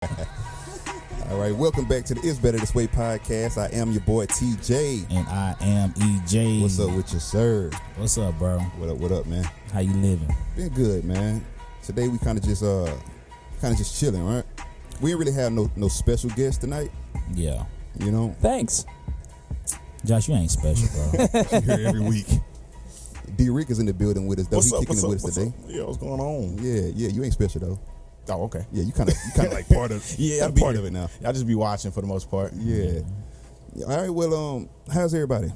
All right, welcome back to the It's Better This Way podcast. I am your boy TJ. And I am EJ. What's up with you, sir? What's up, bro? What up, man? How you living? Been good, man. Today we kind of just chilling, right? We didn't really have no special guests tonight. Yeah. You know? Thanks. Josh, you ain't special, bro. You're here every week. D-Rick is in the building with us, though. He's kicking it with us today. Yeah, what's going on? Yeah, you ain't special, though. Oh, okay. Yeah, you kind of like part of Yeah, I'm part of it now. I just be watching for the most part. Yeah. All right, well, how's everybody?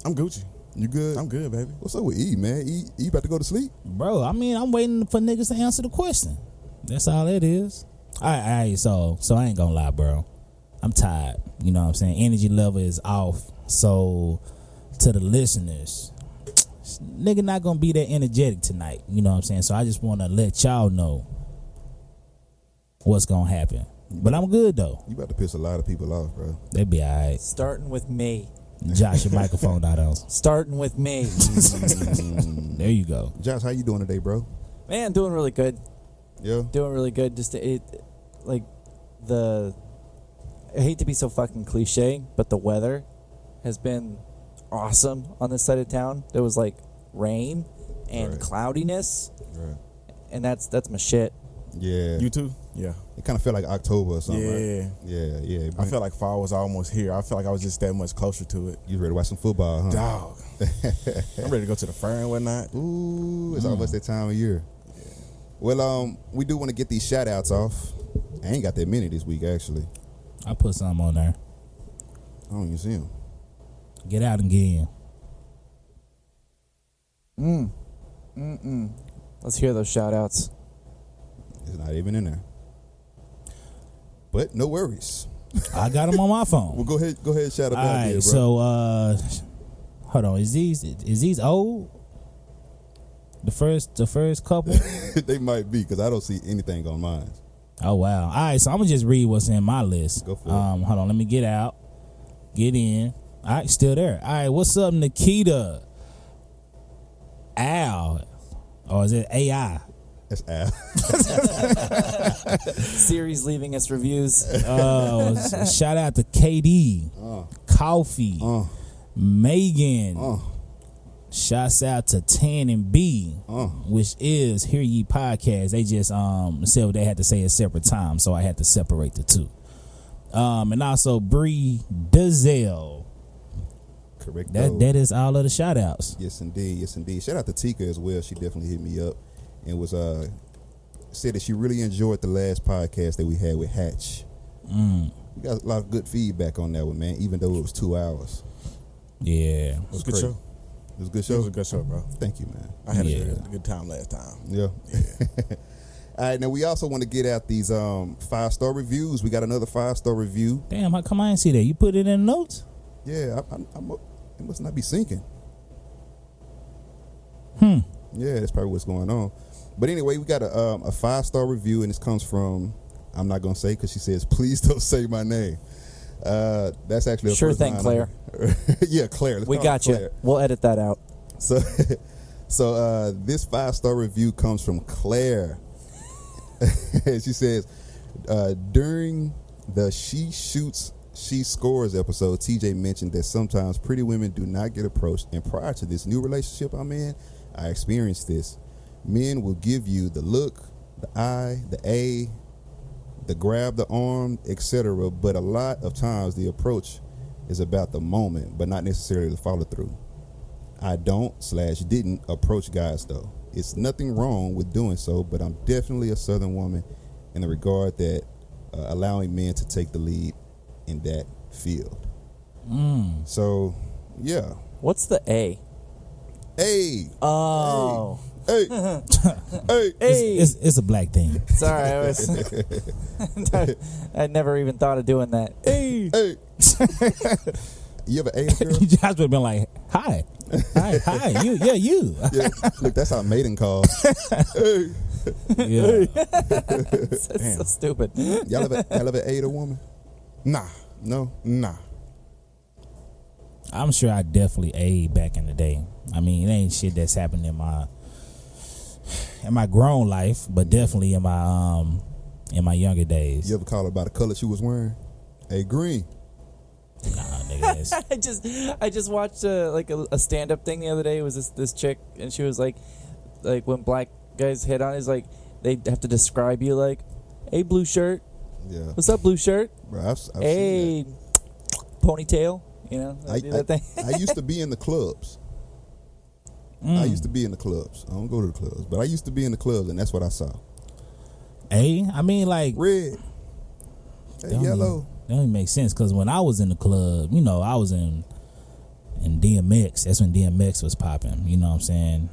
I'm Gucci. You good? I'm good, baby. What's up with E, man? E about to go to sleep? Bro, I mean, I'm waiting for niggas to answer the question. That's all it is. All right, so I ain't gonna lie, bro. I'm tired. You know what I'm saying? Energy level is off. So, to the listeners, nigga not gonna be that energetic tonight. You know what I'm saying? So I just wanna let y'all know what's gonna happen. But I'm good though. You about to piss a lot of people off, bro. They be alright. Starting with me. Josh, your microphone not on. Starting with me. There you go. Josh, how you doing today, bro? Man, doing really good. Yeah. Doing really good. Just I hate to be so fucking cliche, but the weather has been awesome on this side of town. There was like rain and cloudiness, and that's my shit. Yeah. You too? Yeah. It kind of felt like October or something, Yeah. right? Yeah. I felt like fall was almost here. I felt like I was just that much closer to it. You ready to watch some football, huh? Dog. I'm ready to go to the fair and whatnot. Ooh, it's almost that time of year. Yeah. Well, we do want to get these shout outs off. I ain't got that many this week, actually. I put something on there. I don't even see them. Get out again. Let's hear those shout outs. It's not even in there. But no worries. I got them on my phone. Well, go ahead and shout out All right, there, bro. so hold on. Is these old? The first couple? They might be, because I don't see anything on mine. Oh wow. All right, so I'm gonna just read what's in my list. Go for it. Hold on, let me get out. Get in. All right, still there. All right, what's up, Nikita? Al. Or is it AI? That's Al. Series leaving us reviews. Shout out to KD. Coffee. Megan. Shouts out to Tan and B, which is Hear Ye Podcast. They just said what they had to say at separate times, so I had to separate the two. And also Bree Dazelle. Correct. That is all of the shout outs. Yes, indeed. Shout out to Tika as well. She definitely hit me up and was said that she really enjoyed the last podcast that we had with Hatch. We got a lot of good feedback on that one, man, even though it was 2 hours. It Yeah. was a good show. It was a good show? It was a good show, bro. Thank you, man. I had a good time last time. Yeah. All right, now we also want to get out these 5-star reviews. We got another 5-star review. Damn, how come I didn't see that? You put it in the notes? Yeah, it must not be syncing. Yeah, that's probably what's going on. But anyway, we got a 5-star review, and this comes from, I'm not going to say because she says, please don't say my name. That's actually a Sure first thing, line. Claire. Yeah, Claire. Let's We call her got you. Claire. We'll edit that out. So this 5-star review comes from Claire. She says, during the She Shoots, She Scores episode, TJ mentioned that sometimes pretty women do not get approached. And prior to this new relationship I'm in, I experienced this. Men will give you the look, the eye, the A, the grab the arm, etc. But a lot of times the approach is about the moment, but not necessarily the follow through. I didn't approach guys though. It's nothing wrong with doing so, but I'm definitely a Southern woman in the regard that allowing men to take the lead in that field. So, yeah. What's the A? Hey. Oh. Hey. Hey. It's a black thing. Sorry, I'd never even thought of doing that. Hey. Hey. You ever A girl? You just would have been like, hi, you. Yeah. Look, that's our mating call. Hey. Yeah. That's so stupid. Y'all ever ate a woman? Nah. No? Nah. I'm sure I definitely ate back in the day. I mean, it ain't shit that's happened in my grown life, but definitely in my in my younger days. You ever call her by the color she was wearing? Hey, green. Nah, nigga, that's, I just watched a stand up thing the other day. It was this chick, and she was like when black guys hit on, is like they have to describe you like, hey, blue shirt. Yeah. What's up, blue shirt? Bro, I've hey, seen ponytail. You know, that thing. I used to be in the clubs. I used to be in the clubs. I don't go to the clubs, but I used to be in the clubs, and that's what I saw. hey, I mean, like, Red. Hey, yellow. That don't even make sense, because when I was in the club, you know, I was in DMX. That's when DMX was popping. You know what I'm saying?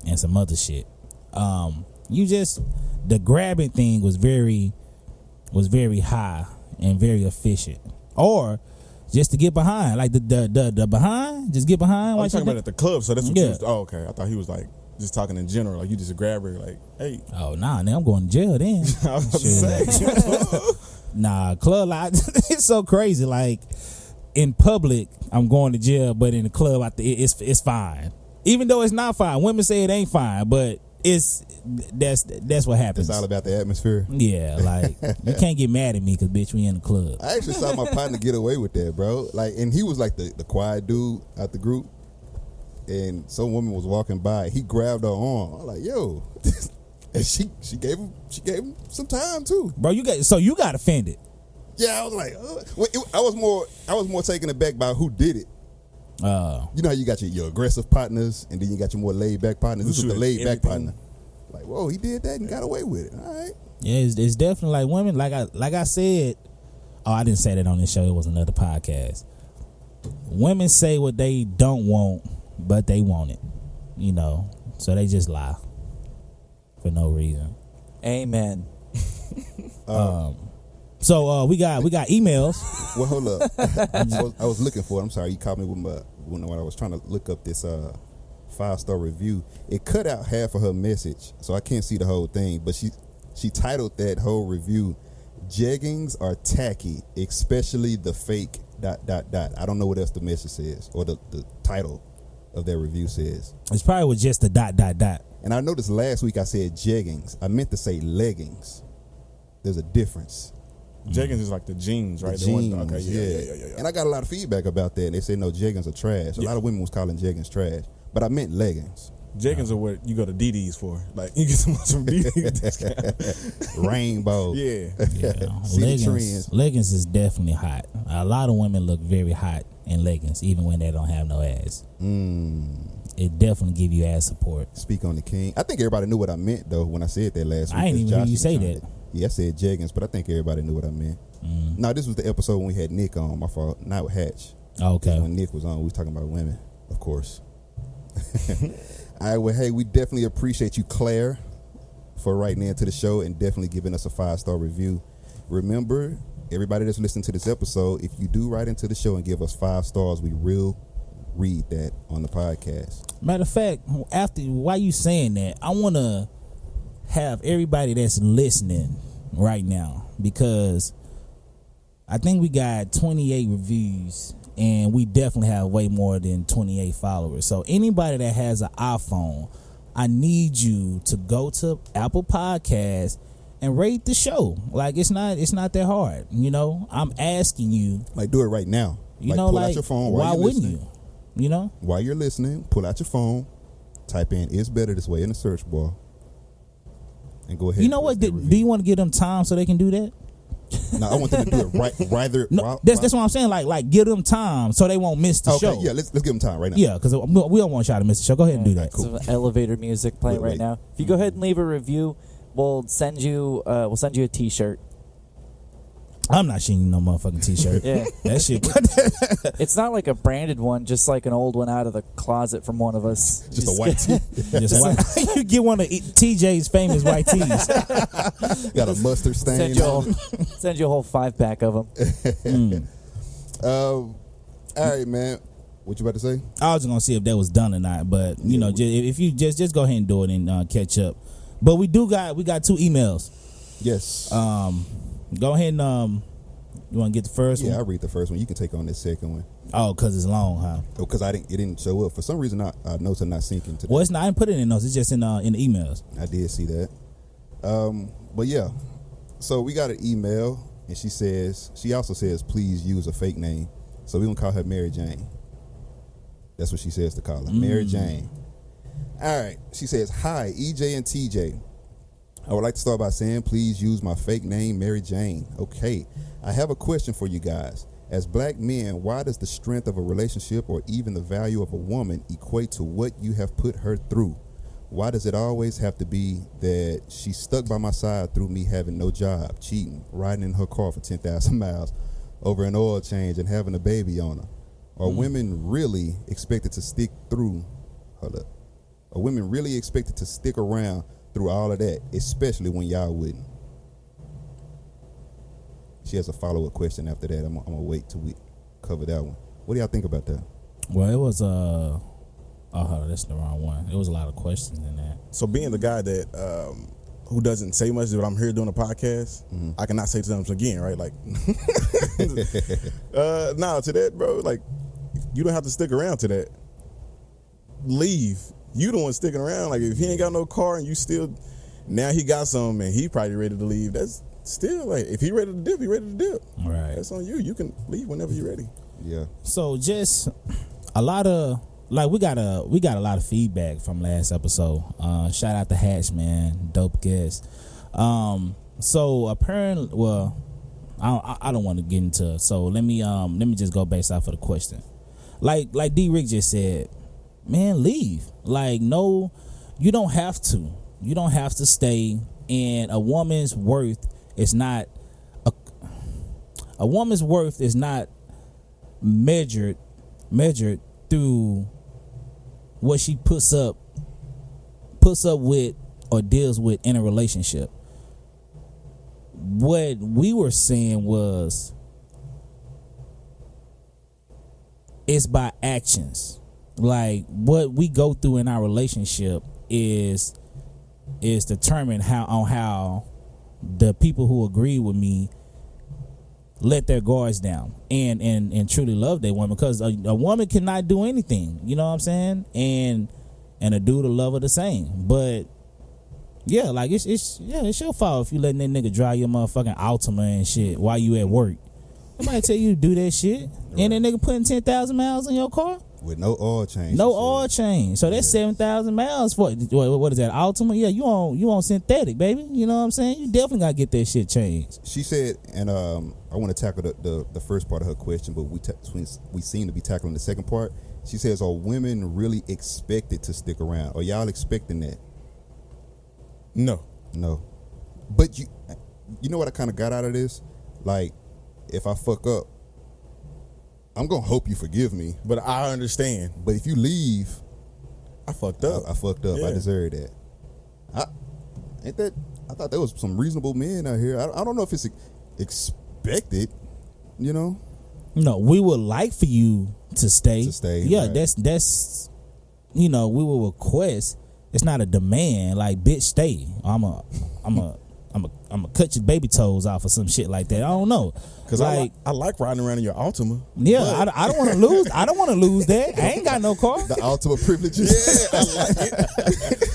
And some other shit. The grabbing thing was very high and very efficient. Or just to get behind, like the behind, just get behind. Oh, you talking about at the club? So that's what Yeah. you was, oh, okay. I thought he was like just talking in general, like you just grab her, like, hey. Oh nah, now I'm going to jail then. I was about to say. Nah, club life, it's so crazy. Like in public, I'm going to jail, but in the club, it's fine. Even though it's not fine, women say it ain't fine, but that's what happens. It's all about the atmosphere. Yeah, like you can't get mad at me because bitch, we in the club. I actually saw my partner get away with that, bro. Like, and he was like the quiet dude out the group, and some woman was walking by. He grabbed her arm. I'm like, yo, and she gave him some time too. Bro, you got offended. Yeah, I was like, I was more taken aback by who did it. You know how you got your aggressive partners, and then you got your more laid back partners. This was the laid back partner. Like, whoa, he did that and got away with it. All right. Yeah, it's definitely like women. Like I said. Oh, I didn't say that on this show. It was another podcast. Women say what they don't want, but they want it. You know, so they just lie for no reason. Amen. So we got emails. Well, hold up. I was looking for it. I'm sorry, you caught me when I was trying to look up this 5-star review. It cut out half of her message, so I can't see the whole thing. But she titled that whole review, "Jeggings are tacky, especially the fake ... I don't know what else the message says or the title of that review says. It's probably with just the ... And I noticed last week I said jeggings. I meant to say leggings. There's a difference. Jeggings is like the jeans, right? The The jeans, one, okay, yeah. And I got a lot of feedback about that. And they said no, jeggings are trash. A lot of women was calling jeggings trash, but I meant leggings. Jeggings are what you go to DD's for. Like you get so much from DD's discount. Rainbow. Yeah. See the trends. Leggings is definitely hot. A lot of women look very hot in leggings, even when they don't have no ass. It definitely give you ass support. Speak on the king. I think everybody knew what I meant though when I said that last week. I ain't even hear you say that. Yeah, I said jeggings, but I think everybody knew what I meant. No, this was the episode when we had Nick on. My fault. Not with Hatch. Okay. When Nick was on, we was talking about women, of course. All right, well, hey, we definitely appreciate you, Claire, for writing into the show and definitely giving us a 5-star review. Remember, everybody that's listening to this episode, if you do write into the show and give us 5 stars, we will read that on the podcast. Matter of fact, while you saying that, I want to have everybody that's listening right now, because I think we got 28 reviews and we definitely have way more than 28 followers. So anybody that has an iPhone, I need you to go to Apple Podcasts and rate the show. Like it's not that hard. You know, I'm asking you. Like, do it right now. You know, pull like out your phone why while you're wouldn't listening. you? You know, while you're listening, pull out your phone, type in "It's Better This Way" in the search bar, and go ahead. You know what? Do you want to give them time so they can do that? No, I want them to do it right. Rather, No, that's what I'm saying. Like give them time so they won't miss the show. Yeah, let's give them time right now. Yeah, because we don't want y'all to miss the show. Go ahead and do that. Cool. Some elevator music playing Wait. right now. If you go ahead and leave a review, we'll send you a T-shirt. I'm not shooting no motherfucking T-shirt. Yeah. That shit. It's not like a branded one, just like an old one out of the closet from one of us. Just a white tee. Just white. You get one of TJ's famous white tees. Got a mustard stain. Send you a whole 5-pack of them. All right, man. What you about to say? I was just gonna see if that was done or not, but you know, if you just go ahead and do it and catch up. But we got 2 emails. Yes. Go ahead and you want to get the first one? Yeah, I'll read the first one. You can take on the second one. Oh, because it's long, huh? Oh, because it didn't show up for some reason. Our notes are not syncing today. Well, it's not. I didn't put it in notes. It's just in the emails. I did see that. But yeah, So we got an email, and she also says, please use a fake name. So we're going to call her Mary Jane. That's what she says to call her, Mary Jane. All right. She says, hi, EJ and TJ. I would like to start by saying, please use my fake name, Mary Jane. Okay. I have a question for you guys. As black men, why does the strength of a relationship or even the value of a woman equate to what you have put her through? Why does it always have to be that she's stuck by my side through me having no job, cheating, riding in her car for 10,000 miles over an oil change and having a baby on her? Are women really expected to stick through? Hold up. Are women really expected to stick around through all of that, especially when y'all wouldn't? She has a follow-up question after that. I'm gonna wait till we cover that one. What do y'all think about that? Well, it was oh, that's the wrong one. It was a lot of questions in that. So being the guy that who doesn't say much, but I'm here doing a podcast, I cannot say something again, right? Like, nah, to that, bro. Like, you don't have to stick around to that. Leave. You the one sticking around. Like, if he ain't got no car and you still, now he got some and he probably ready to leave. That's still like, if he ready to dip, he ready to dip. Right. That's on you. You can leave whenever you're ready. Yeah. So just a lot of we got a lot of feedback from last episode. Shout out to Hatch, man, dope guest. So apparently, well, I don't want to get into. So let me just go based off of the question. Like D Rick just said, man, leave. Like, no, you don't have to. You don't have to stay. And a woman's worth is not measured through what she puts up with or deals with in a relationship. What we were saying was, it's by actions. Like, what we go through in our relationship is determined how the people who agree with me let their guards down and truly love their woman, because a woman cannot do anything, you know what I'm saying, and a dude will love her the same. But yeah, like it's your fault if you letting that nigga drive your motherfucking Altima and shit while you at work. Nobody tell you to do that shit. Right. And that nigga putting 10,000 miles in your car with no oil change. No oil change. So that's 7,000 miles for what is that, Altima? Yeah, you on synthetic, baby. You know what I'm saying? You definitely gotta get that shit changed. She said, and I want to tackle the first part of her question, but we seem to be tackling the second part. She says, are women really expected to stick around? Are y'all expecting that? No. But you know what I kind of got out of this? Like, if I fuck up, I'm gonna hope you forgive me. But I understand. But if you leave, I fucked up. I fucked up. Yeah. I deserve that. I thought there was some reasonable men out here. I don't know if it's expected, you know. No, we would like for you to stay. Yeah, right. That's we will request. It's not a demand. Like, bitch, stay. I'm a cut your baby toes off or some shit like that. I don't know. Cause I like riding around in your Altima. Yeah, I don't want to lose. I don't want to lose that. I ain't got no car. The Altima privileges. Yeah, I like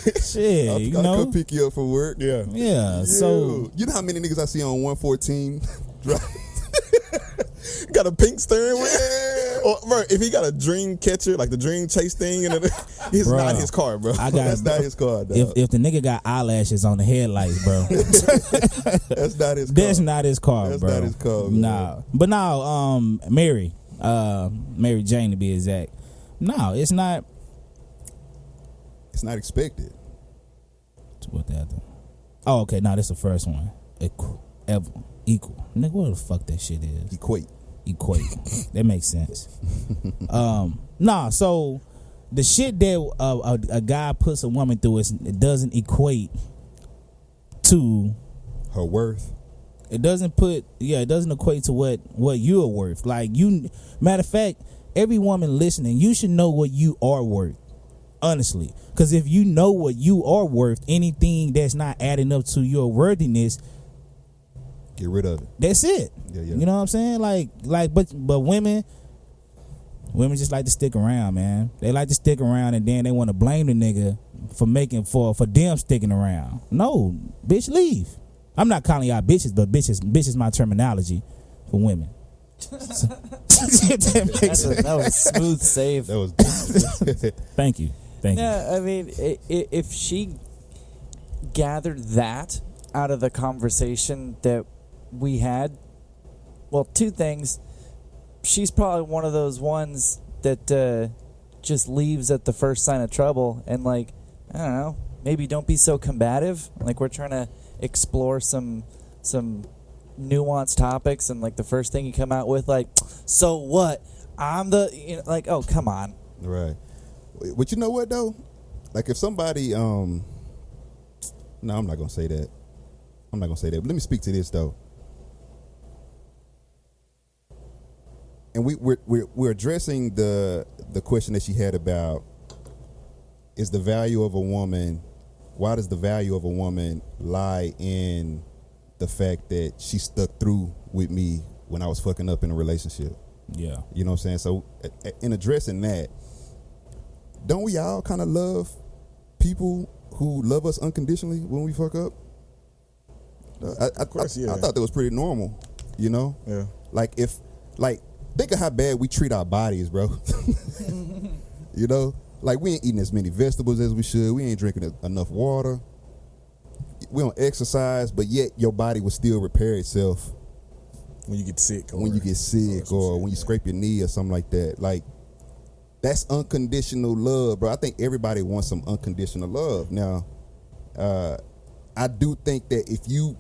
it. Shit, I could pick you up for work. Yeah. So you know how many niggas I see on 114 drive. Got a pink steering wheel. Or, bro, if he got a dream catcher, like the dream chase thing, it's not his car, bro. That's not his car, dog. If the nigga got eyelashes on the headlights, bro. That's not his car. That's not his car, That's bro. Not his car, nah. But now, Mary Jane to be exact. No, it's not. It's not expected. What the other? Oh, okay. No, that's the first one. Equal. Nigga, what the fuck that shit is? Equate. That makes sense. Nah, so the shit that a guy puts a woman through it doesn't equate to her worth. It doesn't equate to what you are worth. Like, matter of fact, every woman listening, you should know what you are worth. Honestly. Because if you know what you are worth, anything that's not adding up to your worthiness, get rid of it. That's it. Yeah. You know what I'm saying? But women just like to stick around, man. They like to stick around, and then they want to blame the nigga for them sticking around. No, bitch, leave. I'm not calling y'all bitches, but bitch is my terminology for women. That was a smooth save. That was Thank you. Yeah, I mean, if she gathered that out of the conversation that we had, well, two things. She's probably one of those ones that just leaves at the first sign of trouble, and like, I don't know, maybe don't be so combative. Like, we're trying to explore some nuanced topics, and like the first thing you come out with, like, so what? I'm the like, oh, come on. Right. But you know what though? Like if somebody no, I'm not gonna say that. But let me speak to this though. And we're addressing the question that she had about is the value of a woman. Why does the value of a woman lie in the fact that she stuck through with me when I was fucking up in a relationship? Yeah. You know what I'm saying? So in addressing that, don't we all kind of love people who love us unconditionally when we fuck up? Of course, yeah. I thought that was pretty normal, you know? Yeah. Think of how bad we treat our bodies, bro. You know? Like, we ain't eating as many vegetables as we should. We ain't drinking enough water. We don't exercise, but yet your body will still repair itself. When you get sick. Or when you scrape your knee or something like that. Like, that's unconditional love, bro. I think everybody wants some unconditional love. Now, I do think that if you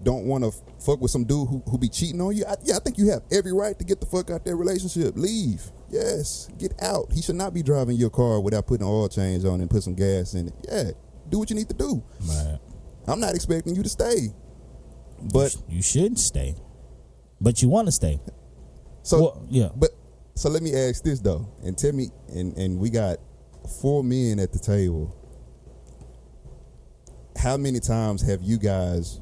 don't want to fuck with some dude who be cheating on you, I think you have every right to get the fuck out that relationship. Leave. Yes. Get out. He should not be driving your car without putting an oil change on and put some gas in it. Yeah. Do what you need to do. Right. I'm not expecting you to stay. But you shouldn't stay. But you want to stay. So well, yeah. But so let me ask this though, and tell me, and we got 4 men at the table. How many times have you guys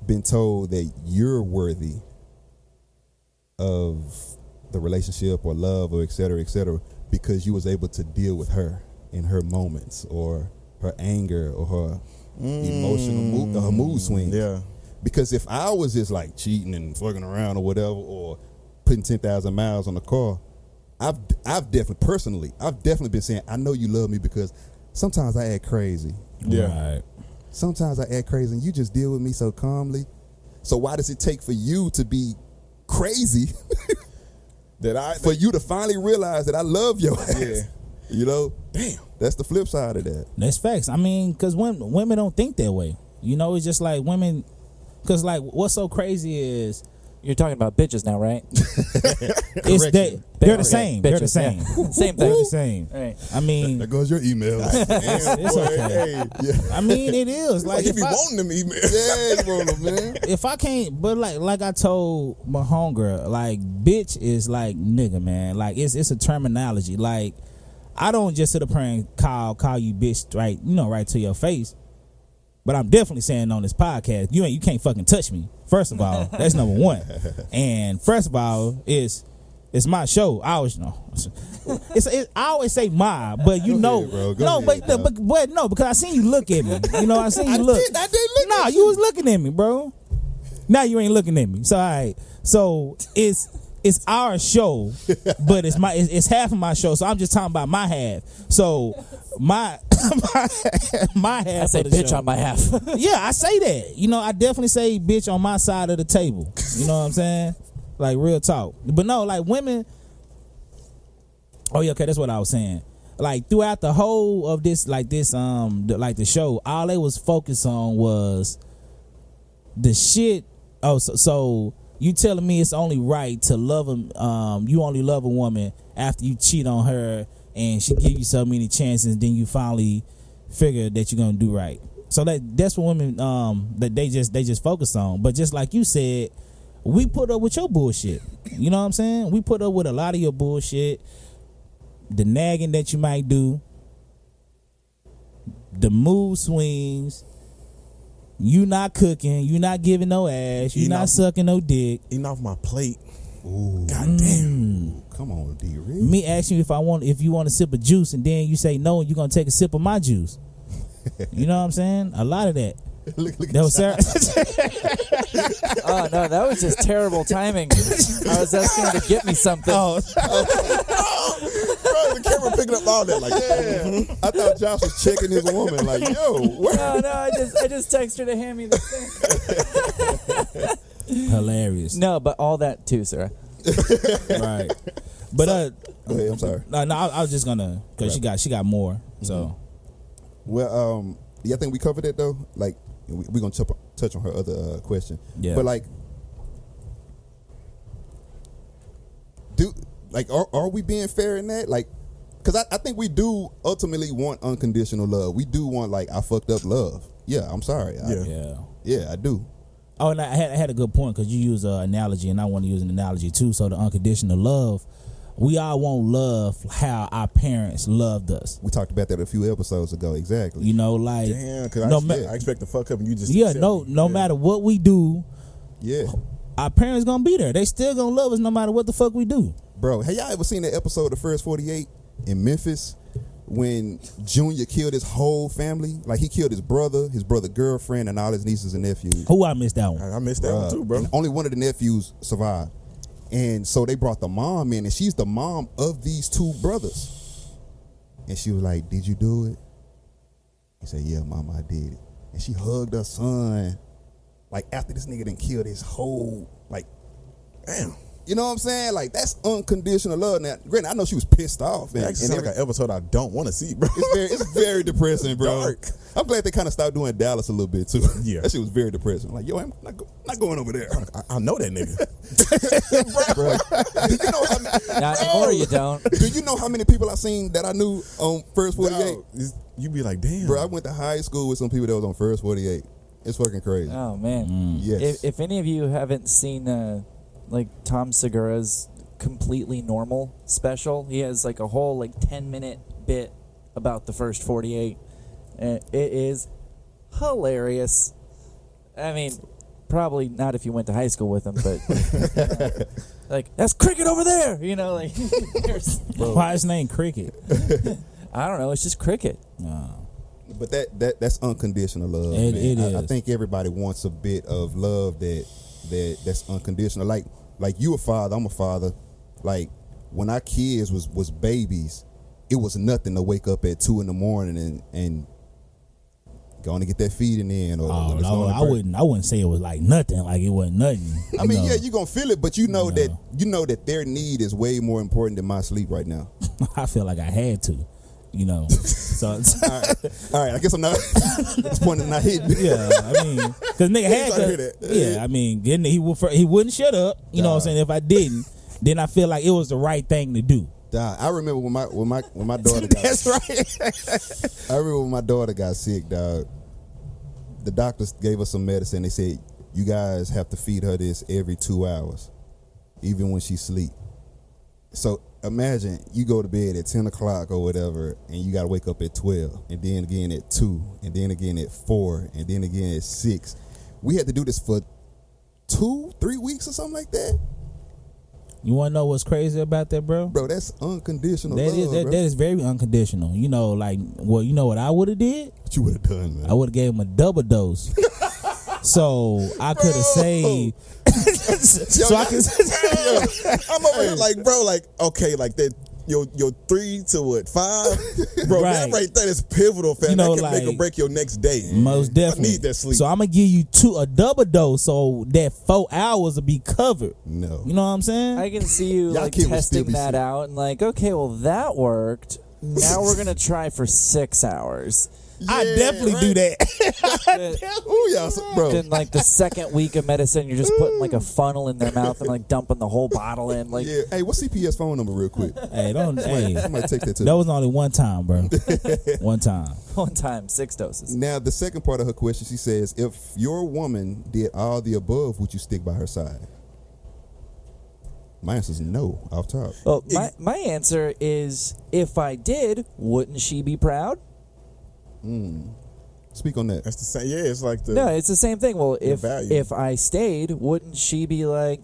been told that you're worthy of the relationship or love or et cetera, because you was able to deal with her in her moments or her anger or her emotional her mood swings? Yeah. Because if I was just like cheating and fucking around or whatever, or putting 10,000 miles on the car, I've definitely been saying, I know you love me because sometimes I act crazy. Yeah. Right. Sometimes I act crazy and you just deal with me so calmly. So why does it take for you to be crazy for you to finally realize that I love your ass? Yeah. You know? Damn. That's the flip side of that. That's facts. I mean, because women don't think that way. You know, it's just like women, because like what's so crazy is, You're talking about bitches now, right? they're the same. They're the same. Yeah. Same thing. They're the same. Right. I mean, There goes your email. it's okay. Yeah. I mean, it is Like like you be if I, wanting them emails. Yeah, you want them, man. if I can't, but like I told my homegirl, like bitch is like nigga, man. Like it's a terminology. Like I don't just sit up here and call you bitch right to your face. But I'm definitely saying on this podcast, you can't fucking touch me. First of all, that's number one. And first of all, it's my show. I always know. I always say my, but you know, no, because I seen you look at me. You know, I seen you look. I did look. Nah, you was looking at me, bro. Now you ain't looking at me. So all right. So it's our show, but it's half of my show. So I'm just talking about my half. So my half. I say of the bitch show. on my half. Yeah, I say that. You know, I definitely say bitch on my side of the table. You know what I'm saying? Like real talk. But no, like women. Oh yeah, okay, that's what I was saying. Like throughout the whole of this, like the show, all they was focused on was the shit. Oh, so you telling me it's only right to love you only love a woman after you cheat on her and she give you so many chances, and then you finally figure that you're gonna do right. So that's what women that they just focus on. But just like you said, we put up with your bullshit. You know what I'm saying? We put up with a lot of your bullshit, the nagging that you might do, the mood swings. You not cooking, you not giving no ass, you not sucking no dick. Eating off my plate. Ooh. God damn. Come on, D-Reed. Me asking you if you want a sip of juice, and then you say no, and you're gonna take a sip of my juice. You know what I'm saying? A lot of that. look That was Sarah. Oh no, that was just terrible timing. I was asking her to get me something. Oh, Bro, the camera picking up all that. Like, Yeah. I thought Josh was checking his woman. Like, yo, where? No, I just texted her to hand me the thing. hilarious. No, but all that too, Sarah. Right. But Go ahead. I'm sorry. no, I was just gonna because she got more. So Well, yeah, I think we covered that though. Like, we're gonna touch on her other question. Yeah. But like, are we being fair in that? Like, because I think we do ultimately want unconditional love. We do want like I fucked up love. Yeah, I'm sorry. yeah. I do. Oh, and I had a good point because you use an analogy, and I want to use an analogy too. So the unconditional love, we all want love how our parents loved us. We talked about that a few episodes ago. Exactly. You know, like damn, because I expect to fuck up and you just accept me. no matter what we do, Yeah. our parents gonna be there. They still gonna love us no matter what the fuck we do. Bro, have y'all ever seen that episode of the First 48 in Memphis when Junior killed his whole family? Like, he killed his brother girlfriend, and all his nieces and nephews. Who I missed that one? I missed that one too, bro. And only one of the nephews survived. And so they brought the mom in, and she's the mom of these two brothers. And she was like, "Did you do it?" He said, "Yeah, mama, I did it." And she hugged her son, like, after this nigga done killed his whole, like, Damn. you know what I'm saying? Like, that's unconditional love. Now, granted, I know she was pissed off. That actually sounds like an episut I don't want to see, bro. It's very depressing, bro. Dark. I'm glad they kind of stopped doing Dallas a little bit, too. Yeah. That shit was very depressing. Like, yo, I'm not going over there. I know that nigga. Bro, do you know how many, Not anymore, you don't. do you know how many people I seen that I knew on First 48? Dog, you be like, damn. Bro, I went to high school with some people that was on First 48. It's fucking crazy. Oh man. Yes. If any of you haven't seen like Tom Segura's Completely Normal special, he has like a whole like 10-minute bit about the First 48. And it is hilarious. I mean, probably not if you went to high school with him, but like, that's Cricket over there, you know, like Why his name Cricket? I don't know, it's just Cricket. But that's unconditional love. It man. is. I think everybody wants a bit of love that's unconditional. Like you a father, I'm a father. Like, when our kids was babies, it was nothing to wake up at 2 a.m. and going to get that feeding in. Or Oh no, I wouldn't say it was like nothing. Like it wasn't nothing. I mean, yeah, you gonna feel it, but you know that their need is way more important than my sleep right now. I feel like I had to, you know. So All right. I guess I'm not. This point is not hitting. yeah, I mean, because nigga had I hear to. that. Yeah, I mean, then he wouldn't shut up. You know what I'm saying? If I didn't, then I feel like it was the right thing to do. Dog, I remember when my daughter got That's right. I remember when my daughter got sick, dog. The doctors gave us some medicine. They said, you guys have to feed her this every 2 hours, even when she sleep. So imagine you go to bed at 10 o'clock or whatever, and you got to wake up at 12, and then again at 2, and then again at 4, and then again at 6. We had to do this for 2-3 weeks or something like that. You want to know what's crazy about that, bro? Bro, that's unconditional That love, bro. that is very unconditional. You know, like, well, you know what I would have did? What you would have done, man? I would have gave him a double dose. So I could have saved. So I could. I'm over here like, bro, like, okay, like that. Your 3 to 5, bro. Right. That right there is pivotal, fam. You know, that can make like, or break your next day. Most definitely. I need that sleep. So I'm gonna give you a double dose, so that 4 hours will be covered. No. You know what I'm saying? I can see you Y'all like kid would still testing be that sick. out and like, okay, well that worked. Now we're gonna try for 6 hours. I definitely do that. Ooh, y'all, bro. Then like the second week of medicine, you're just putting like a funnel in their mouth and like dumping the whole bottle in. Like, Yeah. Hey, what's CPS phone number real quick? Hey, don't. Hey, I might take that too. that was only one time, bro. One time. one time, 6 doses. Now, the second part of her question, she says, if your woman did all the above, would you stick by her side? My answer is no, off top. Well, my answer is, if I did, wouldn't she be proud? Speak on that. That's the same. Yeah, it's like the. No, it's the same thing. Well, value. if I stayed, wouldn't she be like,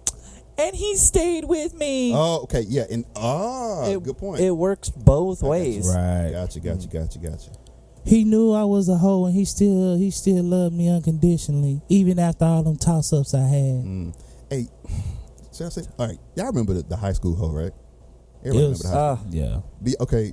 and he stayed with me? Oh, okay. Yeah. And It- good point. It works both ways. Right. Gotcha. He knew I was a hoe, and he still loved me unconditionally, even after all them toss ups I had. Hey, should I say? All right, y'all remember the high school hoe, right? Everybody remember the high school. Yeah. Okay.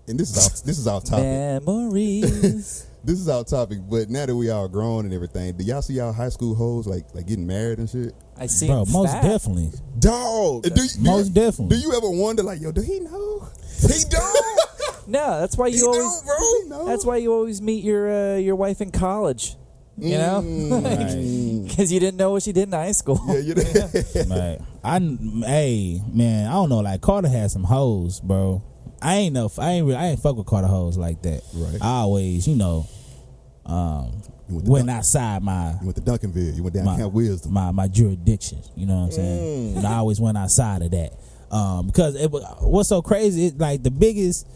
And this is off topic. Memories. This is off topic, but now that we all grown and everything, do y'all see y'all high school hoes like getting married and shit? I see. Bro, most definitely. Dog. Most definitely. Do you ever wonder like, yo, do he know? He don't. No, that's why you always. Bro. That's why you always meet your wife in college. You know, because you didn't know what she did in high school. Yeah, you know. Right. Hey, man, I don't know. Like Carter had some hoes, bro. I ain't fuck with Carter hoes like that. Right. I always, went outside my. You went to Duncanville. You went down Camp Wisdom. My jurisdiction. You know what I'm saying? And I always went outside of that. Because what's so crazy? Like the biggest.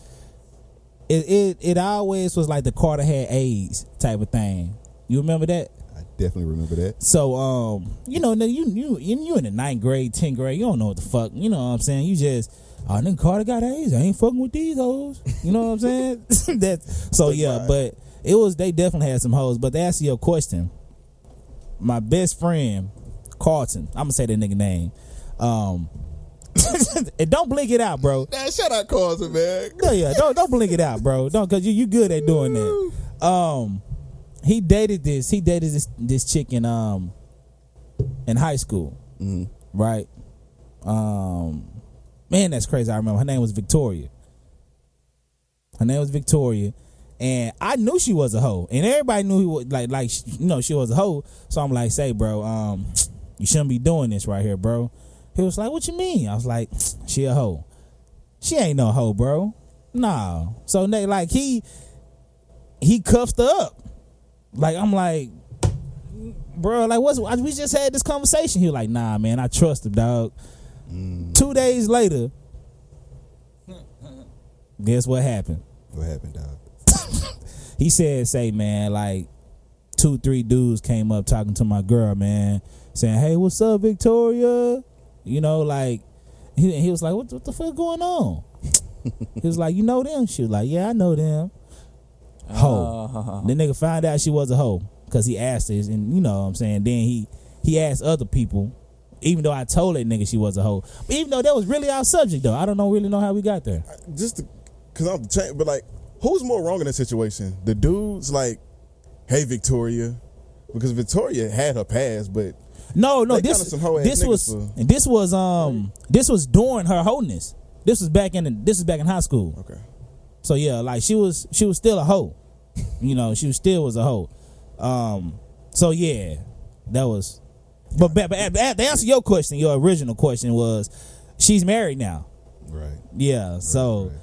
It always was like the Carter had AIDS type of thing. You remember that? I definitely remember that. So you in the 9th grade, 10th grade, you don't know what the fuck. You know what I'm saying? You just. Oh, nigga, Carter got AIDS. I ain't fucking with these hoes. You know what I'm saying? But they definitely had some hoes. But to answer your question, my best friend, Carlton, I'm gonna say that nigga name. And don't blink it out, bro. Nah, shout out Carlton, man. Yeah, don't blink it out, bro. Don't, cause you good at doing that. He dated this chick in high school, right? Man, that's crazy. I remember her name was Victoria. And I knew she was a hoe, and everybody knew he was she was a hoe. So I'm like, say, bro, you shouldn't be doing this right here, bro. He was like, what you mean? I was like, she a hoe. She ain't no hoe, bro. Nah. So like he cuffed her up. Like I'm like, bro, like we just had this conversation. He was like, nah, man, I trust him, dog. 2 days later, guess what happened? What happened, dog? He said, say, man, like 2-3 dudes came up talking to my girl, man, saying, hey, what's up, Victoria? You know, like he was like, what the fuck going on? He was like, you know them? She was like, yeah, I know them. Hoe. The nigga found out she was a hoe because he asked her, and you know what I'm saying. Then he asked other people. Even though I told that nigga she was a hoe. But even though that was really our subject, though. I don't really know how we got there. Because I'm changing, but like, who's more wrong in that situation? The dudes like, hey, Victoria. Because Victoria had her past, but no, this was during her wholeness. This was back in high school. Okay. So yeah, like she was still a hoe. You know, she still was a hoe. So yeah, that was. But to answer your question, your original question was, she's married now. Right. Yeah. So. Right.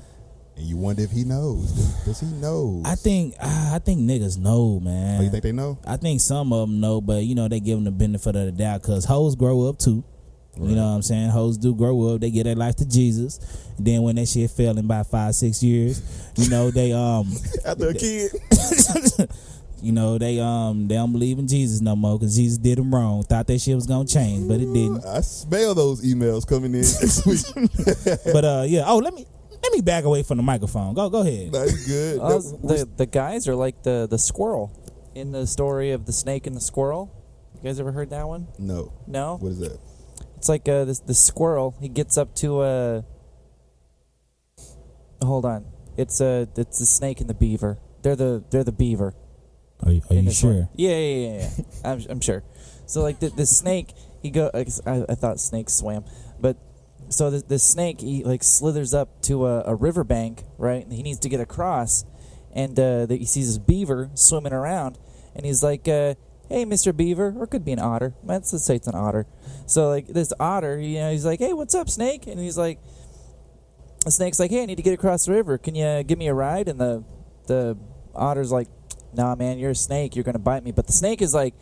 And you wonder if he knows. Does he know? I think niggas know, man. Oh, you think they know? I think some of them know, but you know they give them the benefit of the doubt because hoes grow up too. Right. You know what I'm saying? Hoes do grow up. They get their life to Jesus. And then when that shit fell in about 5-6 years, you know they after a kid. You know, they don't believe in Jesus no more because Jesus did them wrong. Thought that shit was gonna change, but it didn't. I smell those emails coming in this week. But yeah. Oh, let me back away from the microphone. Go ahead. That's good. The guys are like the squirrel in the story of the snake and the squirrel. You guys ever heard that one? No. No? What is that? It's like this squirrel. He gets up to a. Hold on. It's the snake and the beaver. They're the beaver. Are you sure? One. Yeah. I'm sure. So like the snake, he go. I thought snakes swam, but so the snake he like slithers up to a riverbank, right? And he needs to get across, and he sees this beaver swimming around, and he's like, "Hey, Mr. Beaver," or it could be an otter. Let's say it's an otter. So like this otter, you know, he's like, "Hey, what's up, snake?" And he's like, the snake's like, "Hey, I need to get across the river. Can you give me a ride?" And the otter's like, "Nah, man, you're a snake. You're gonna bite me." But the snake is like,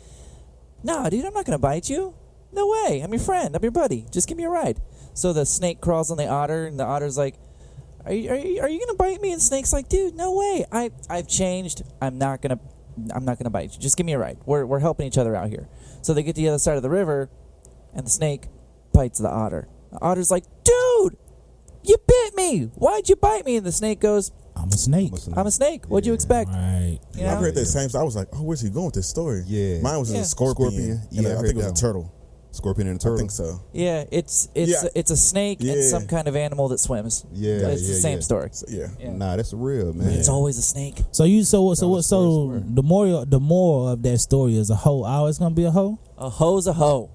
"Nah, dude, I'm not gonna bite you. No way. I'm your friend. I'm your buddy. Just give me a ride." So the snake crawls on the otter, and the otter's like, "Are you gonna bite me?" And the snake's like, "Dude, no way. I've changed. I'm not gonna bite you. Just give me a ride. We're helping each other out here." So they get to the other side of the river, and the snake bites the otter. The otter's like, "Dude, you bit me. Why'd you bite me?" And the snake goes, I'm a snake. I'm a snake. What'd you expect? Right. You know? I've heard that same. I was like, oh, where's he going with this story? Yeah. Mine was a scorpion. Yeah, I think it was a turtle. Scorpion and a turtle. I think so. Yeah, it's a snake and some kind of animal that swims. Yeah, it's the same story. So, Nah, that's real, man. It's always a snake. So the moral of that story is a hoe always gonna be a hoe? A hoe's a hoe.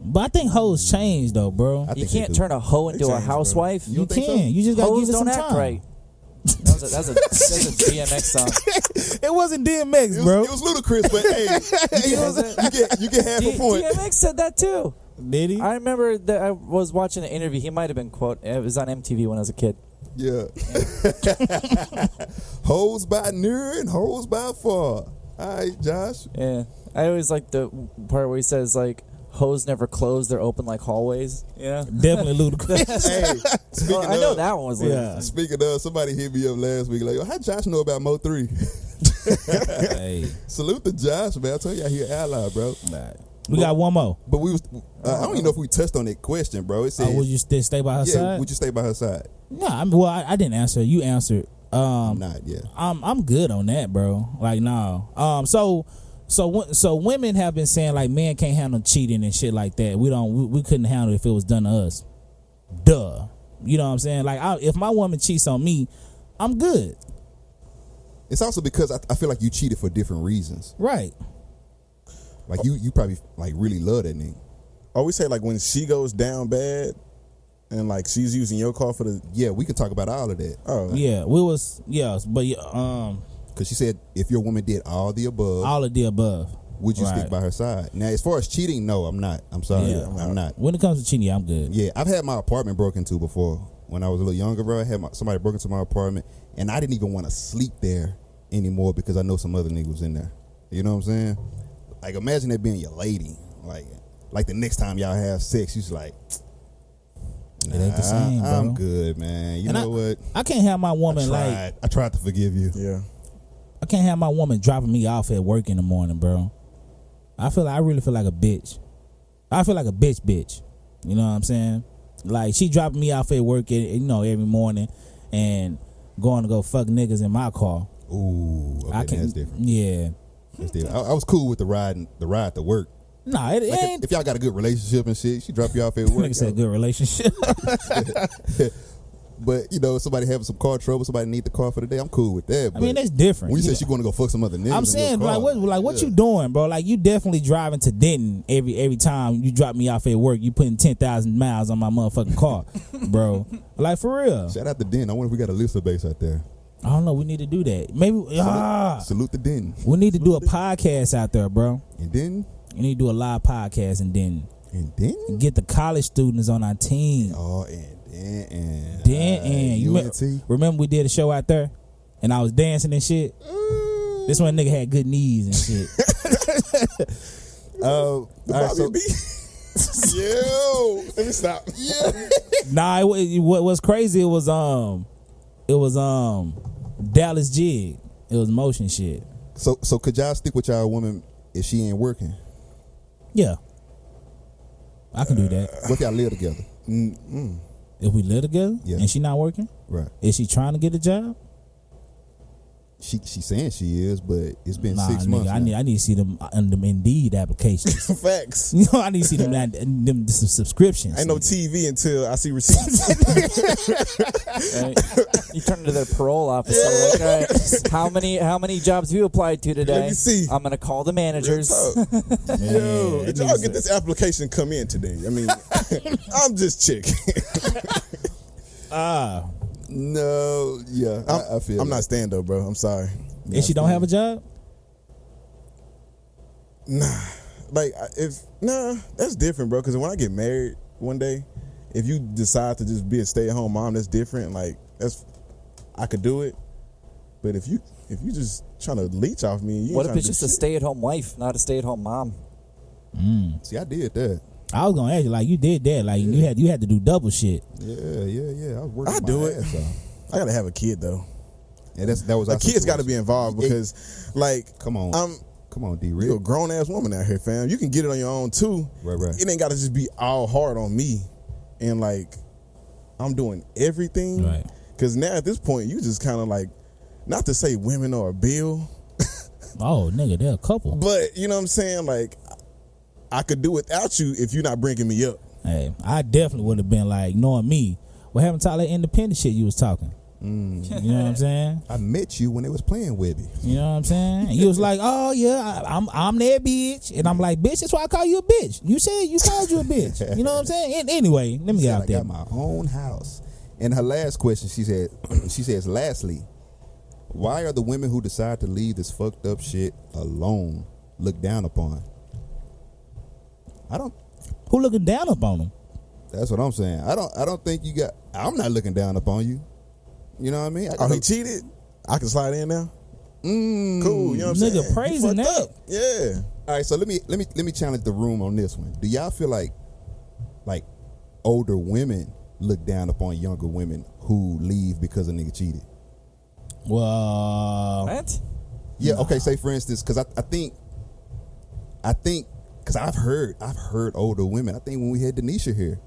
But I think hoes change though, bro. You can't turn a hoe into a housewife. You can. You just gotta Hoes give it some don't time. act right. That's a DMX song. It wasn't DMX, bro. It was ludicrous, but hey, you get half a point. DMX said that too. Did he? I remember that I was watching an interview. He might have been it was on MTV when I was a kid. Yeah. Hoes by near and hoes by far. All right, Josh. Yeah, I always like the part where he says like, "Hoes never close; they're open like hallways." Yeah, Definitely ludicrous. Hey, speaking I know that one was. Yeah. Speaking of, somebody hit me up last week like, how Josh know about Mo 3? Hey, Salute to Josh, man. I told you he an ally, bro. we got one more. But we was, I don't even know if we touched on that question, bro. It said, Would you stay by her side? would you stay by her side? No, I didn't answer. You answered. Not yet. I'm good on that, bro. Like, no. So women have been saying like men can't handle cheating and shit like that. We couldn't handle it if it was done to us. Duh. You know what I'm saying? Like, if my woman cheats on me, I'm good. It's also because I feel like you cheated for different reasons. Right. Like you probably like really love that nigga. Oh, we say like when she goes down bad, and like she's using your car for the. Yeah, we can talk about all of that. Oh yeah, but because she said if your woman did all the above, all of the above, would you stick by her side? Now, as far as cheating, no, I'm not. I'm sorry, I'm not. When it comes to cheating, I'm good. Yeah, I've had my apartment broken into before. When I was a little younger, bro, I had somebody broke into my apartment, and I didn't even want to sleep there anymore because I know some other nigga was in there. You know what I'm saying? Like, imagine that being your lady. Like the next time y'all have sex, she's like, it ain't the same, bro. I'm good, man. You know what? I can't have my woman I tried to forgive you. Yeah. I can't have my woman dropping me off at work in the morning, bro. I really feel like a bitch. I feel like a bitch. You know what I'm saying? Like, she dropping me off at work, every morning, and going to go fuck niggas in my car. Ooh, okay, that's different. Yeah, that's different. I was cool with the ride to work. Nah, it ain't. If y'all got a good relationship and shit, she drop you off at work. Nigga said good relationship. But, somebody having some car trouble, somebody need the car for the day, I'm cool with that. I mean, that's different. When you say she going to go fuck some other niggas, I'm saying, what you doing, bro? Like, you definitely driving to Denton every time you drop me off at work. You putting 10,000 miles on my motherfucking car, bro. Like, for real. Shout out to Denton. I wonder if we got a listener base out there. I don't know. We need to do that. Maybe. Salute to Denton. We need to do a podcast out there, bro. And Denton? You need to do a live podcast in Denton. And Denton? Get the college students on our team. Oh, and you remember we did a show out there and I was dancing and shit? This one nigga had good knees and shit. All right, so yo, let me stop. Nah, what's crazy, it was Dallas jig. It was motion shit. So could y'all stick with y'all woman if she ain't working? Yeah, I can do that. What if y'all live together? If we live together and she not working, right? Is she trying to get a job? She's saying she is, but it's been 6 nigga, months. I need to see them Indeed applications. Facts. I need to see them subscriptions. Ain't no TV until I see receipts. You turn to the parole officer. Like, all right, how many jobs have you applied to today? Let me see. I'm gonna call the managers. Yo, did y'all get this application come in today? I mean, I'm just checking. No, yeah, I feel. I'm not stand up, bro. I'm sorry. And she don't have a job? Nah, that's different, bro. Because when I get married one day, if you decide to just be a stay at home mom, that's different. Like I could do it. But if you just trying to leech off me, what if it's just a stay at home wife, not a stay at home mom? See, I did that. I was gonna ask you, like, you did that, like you had to do double shit. Yeah. I was working. I do it. I gotta have a kid though. Yeah, that was. The kid's got to be involved because, like, come on, D. You're a grown ass woman out here, fam. You can get it on your own too. Right. It ain't got to just be all hard on me, and like, I'm doing everything. Right. Because now at this point, you just kind of like, not to say women are a bill, Oh, nigga, they're a couple. but you know what I'm saying? Like, I could do without you if you're not bringing me up. Hey, I definitely would have been like, knowing me, what happened to all that independent shit you was talking? You know what I'm saying? I met you when they was playing with me. You know what I'm saying? And you was like, oh yeah, I'm that bitch, and I'm like, bitch, that's why I call you a bitch. You said you called you a bitch. You know what I'm saying? And anyway, let me get out I there. got my own house. And her last question, she says, lastly, why are the women who decide to leave this fucked up shit alone looked down upon? Who looking down upon them? That's what I'm saying. I don't think you got. I'm not looking down upon you. You know what I mean? He cheated? I can slide in now? Cool, you know what I'm Nigga saying? praising He fucked that. up. Yeah. All right, so let me challenge the room on this one. Do y'all feel like older women look down upon younger women who leave because a nigga cheated? Well, What? Yeah. Okay. Say for instance, because I think because I've heard older women. I think when we had Denisha here,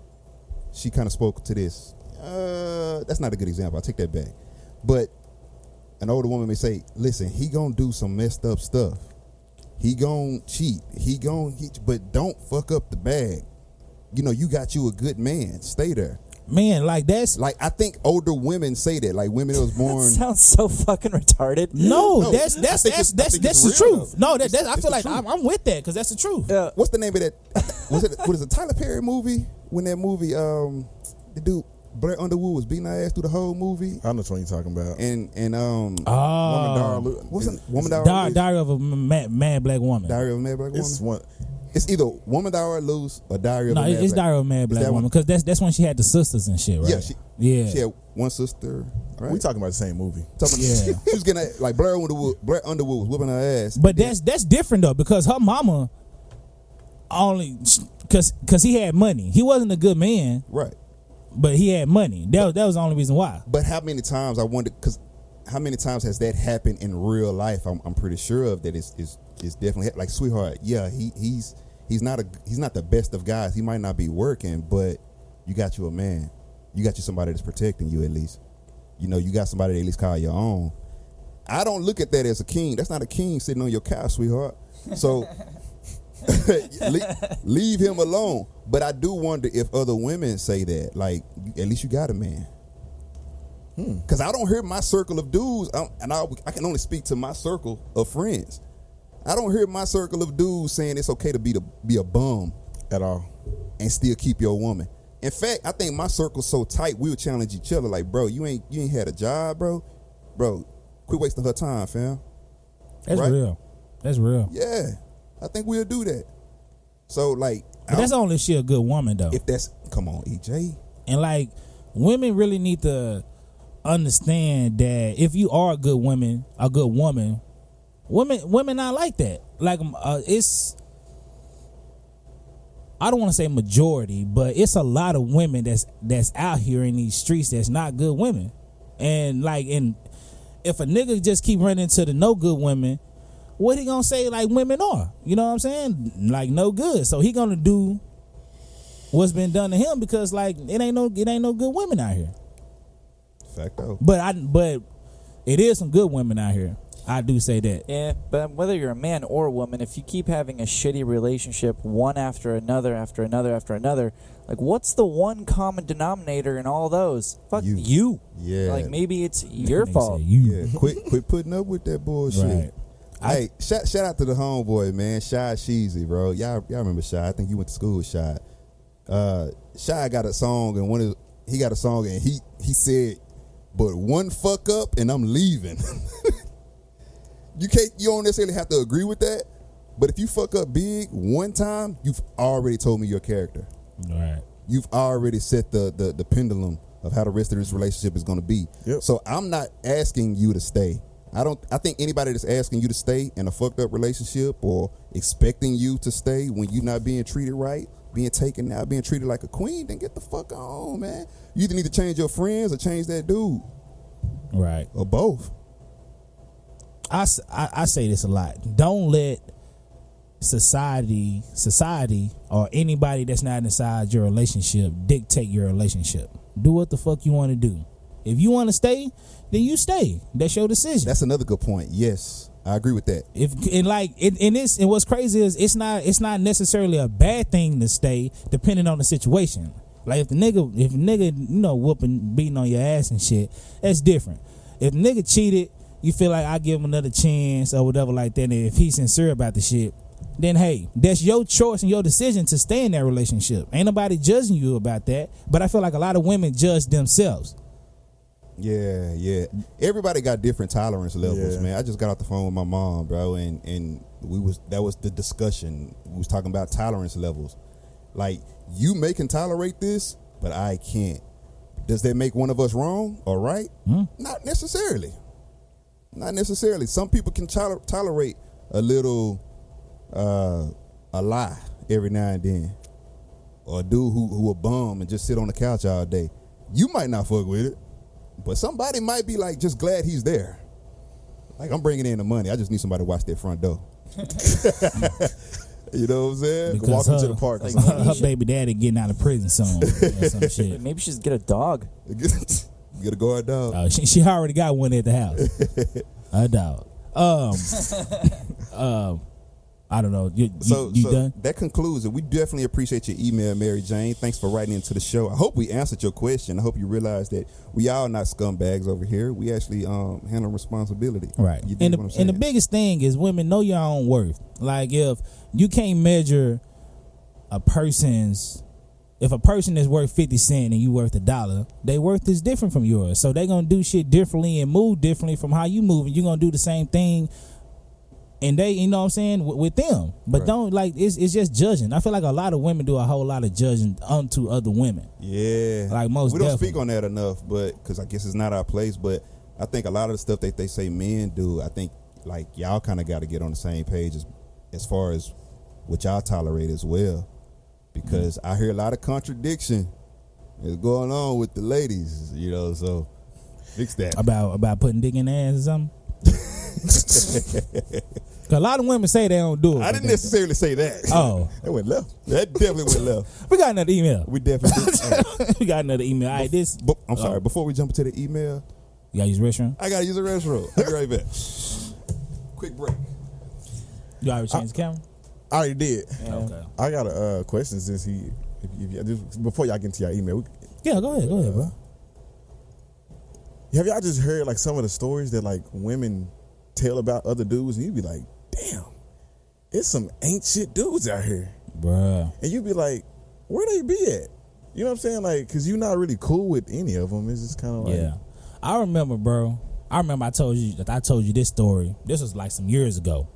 she kind of spoke to this. That's not a good example. I take that back. But an older woman may say, "Listen, he gonna do some messed up stuff. He gonna cheat. But don't fuck up the bag. You know, you got you a good man. Stay there." man, like that's Like, I think older women say that. Like, women that was born. Sounds so fucking retarded. no, No, that's I think it's the real, truth. though. No, that's I It's feel the like truth. I'm with that because that's the truth. Yeah. What's the name of that? What is it? Tyler Perry movie? When that movie, the dude Blair Underwood was beating her ass through the whole movie, I know what you're talking about. and Oh, what's the Woman Diary? Diary of a mad black woman. Diary of a Mad Black Woman. It's one. It's either Woman Diary Loose or Diary of No, a Mad it's Black. Diary of a mad Is black that woman one? because that's when she had the sisters and shit, right? Yeah, she had one sister. Right? We talking about the same movie. Yeah. She was getting like Blair Underwood was whooping her ass. But that's different though because her mama only because he had money. He wasn't a good man, Right. but he had money. That was the only reason why. But how many times I wonder? Because how many times has that happened in real life? I'm pretty sure of that. It's definitely like sweetheart. Yeah, he's not the best of guys. He might not be working, but you got you a man. You got you somebody that's protecting you at least. You know, you got somebody that at least call your own. I don't look at that as a king. That's not a king sitting on your couch, sweetheart. So leave him alone. But I do wonder if other women say that. Like, at least you got a man. Because I don't hear my circle of dudes, I can only speak to my circle of friends. I don't hear my circle of dudes saying it's okay to be a bum At all. and still keep your woman. In fact, I think my circle's so tight, we would challenge each other. Like, bro, you ain't had a job, bro. Bro, quit wasting her time, fam. That's Right? real. That's real. Yeah, I think we'll do that. So, like, But that's only if she a good woman though. if that's come on, EJ. And like women really need to understand that if you are a good woman, women not like that. Like it's I don't want to say majority, but it's a lot of women that's out here in these streets that's not good women. And if a nigga just keep running into the no good women, what he gonna say like women are? You know what I'm saying? Like no good. So he gonna do what's been done to him because like it ain't no good women out here. Facto. But it is some good women out here. I do say that. Yeah, but whether you're a man or a woman, if you keep having a shitty relationship one after another, like what's the one common denominator in all those? Fuck You. you. Yeah. Like maybe it's your Nigga fault. said you. Yeah, quit putting up with that bullshit. Right. Hey, shout out to the homeboy, man. Shy Sheezy, bro. Y'all remember Shy? I think you went to school with Shy. Shy got a song and he got a song and he said, "But one fuck up and I'm leaving." You don't necessarily have to agree with that, but if you fuck up big one time, you've already told me your character. Right. You've already set the pendulum of how the rest of this relationship is going to be. Yep. So I'm not asking you to stay. I think anybody that's asking you to stay in a fucked up relationship or expecting you to stay when you're not being treated right, being taken out, being treated like a queen, then get the fuck on, man. You either need to change your friends or change that dude. Right. Or both. I say this a lot. Don't let society or anybody that's not inside your relationship dictate your relationship. Do what the fuck you want to do. If you want to stay, then you stay. That's your decision. That's another good point. Yes, I agree with that. And what's crazy is it's not necessarily a bad thing to stay, depending on the situation. Like if the nigga whooping, beating on your ass and shit, that's different. If the nigga cheated, you feel like I give him another chance or whatever like that. And if he's sincere about the shit, then hey, that's your choice and your decision to stay in that relationship. Ain't nobody judging you about that. But I feel like a lot of women judge themselves. Yeah. Everybody got different tolerance levels, man. I just got off the phone with my mom, bro, and that was the discussion. We was talking about tolerance levels. Like, you can tolerate this, but I can't. Does that make one of us wrong or right? Not necessarily. Not necessarily. Some people can tolerate a little a lie every now and then, or a dude who a bum and just sit on the couch all day. You might not fuck with it, but somebody might be like just glad he's there. Like, I'm bringing in the money. I just need somebody to watch that front door. You know what I'm saying? Because walk into the park. Like, her baby daddy getting out of prison soon or some shit. Maybe she should get a dog. Get a guard dog. She already got one at the house. A dog. I don't know. You done? That concludes it. We definitely appreciate your email, Mary Jane. Thanks for writing into the show. I hope we answered your question. I hope you realize that we all not scumbags over here. We actually handle responsibility. Right. You dig what I'm saying? And the biggest thing is women know your own worth. Like, if you can't measure if a person is worth 50 cents and you worth $1, their worth is different from yours. So they gonna do shit differently and move differently from how you move, and you're gonna do the same thing. And they, you know what I'm saying, with them. But right. Don't, like, it's just judging. I feel like a lot of women do a whole lot of judging unto other women. Yeah. Like, most we don't definitely. speak on that enough, but because I guess it's not our place. But I think a lot of the stuff that they say men do, I think, like, y'all kind of got to get on the same page as far as what y'all tolerate as well. Because I hear a lot of contradiction is going on with the ladies, you know, so fix that. About putting dick in their ass or something? A lot of women say they don't do it. I didn't necessarily say that. Oh. That went left. That definitely went left. We got another email. We definitely did. We got another email. All right, I'm sorry. Before we jump into the email, you gotta use the restroom? I gotta use the restroom. I'll be right back. Quick break. You already changed the camera? I already did. Yeah. Okay. I got a question since before y'all get into your email. Yeah, go ahead, bro. Have y'all just heard like some of the stories that like women tell about other dudes, and you be like, damn, it's some ain't shit dudes out here, bruh. And you be like, where they be at? You know what I'm saying? Like, cause you're not really cool with any of them. It's just kind of like, yeah. I remember, bro. I told you this story. This was like some years ago.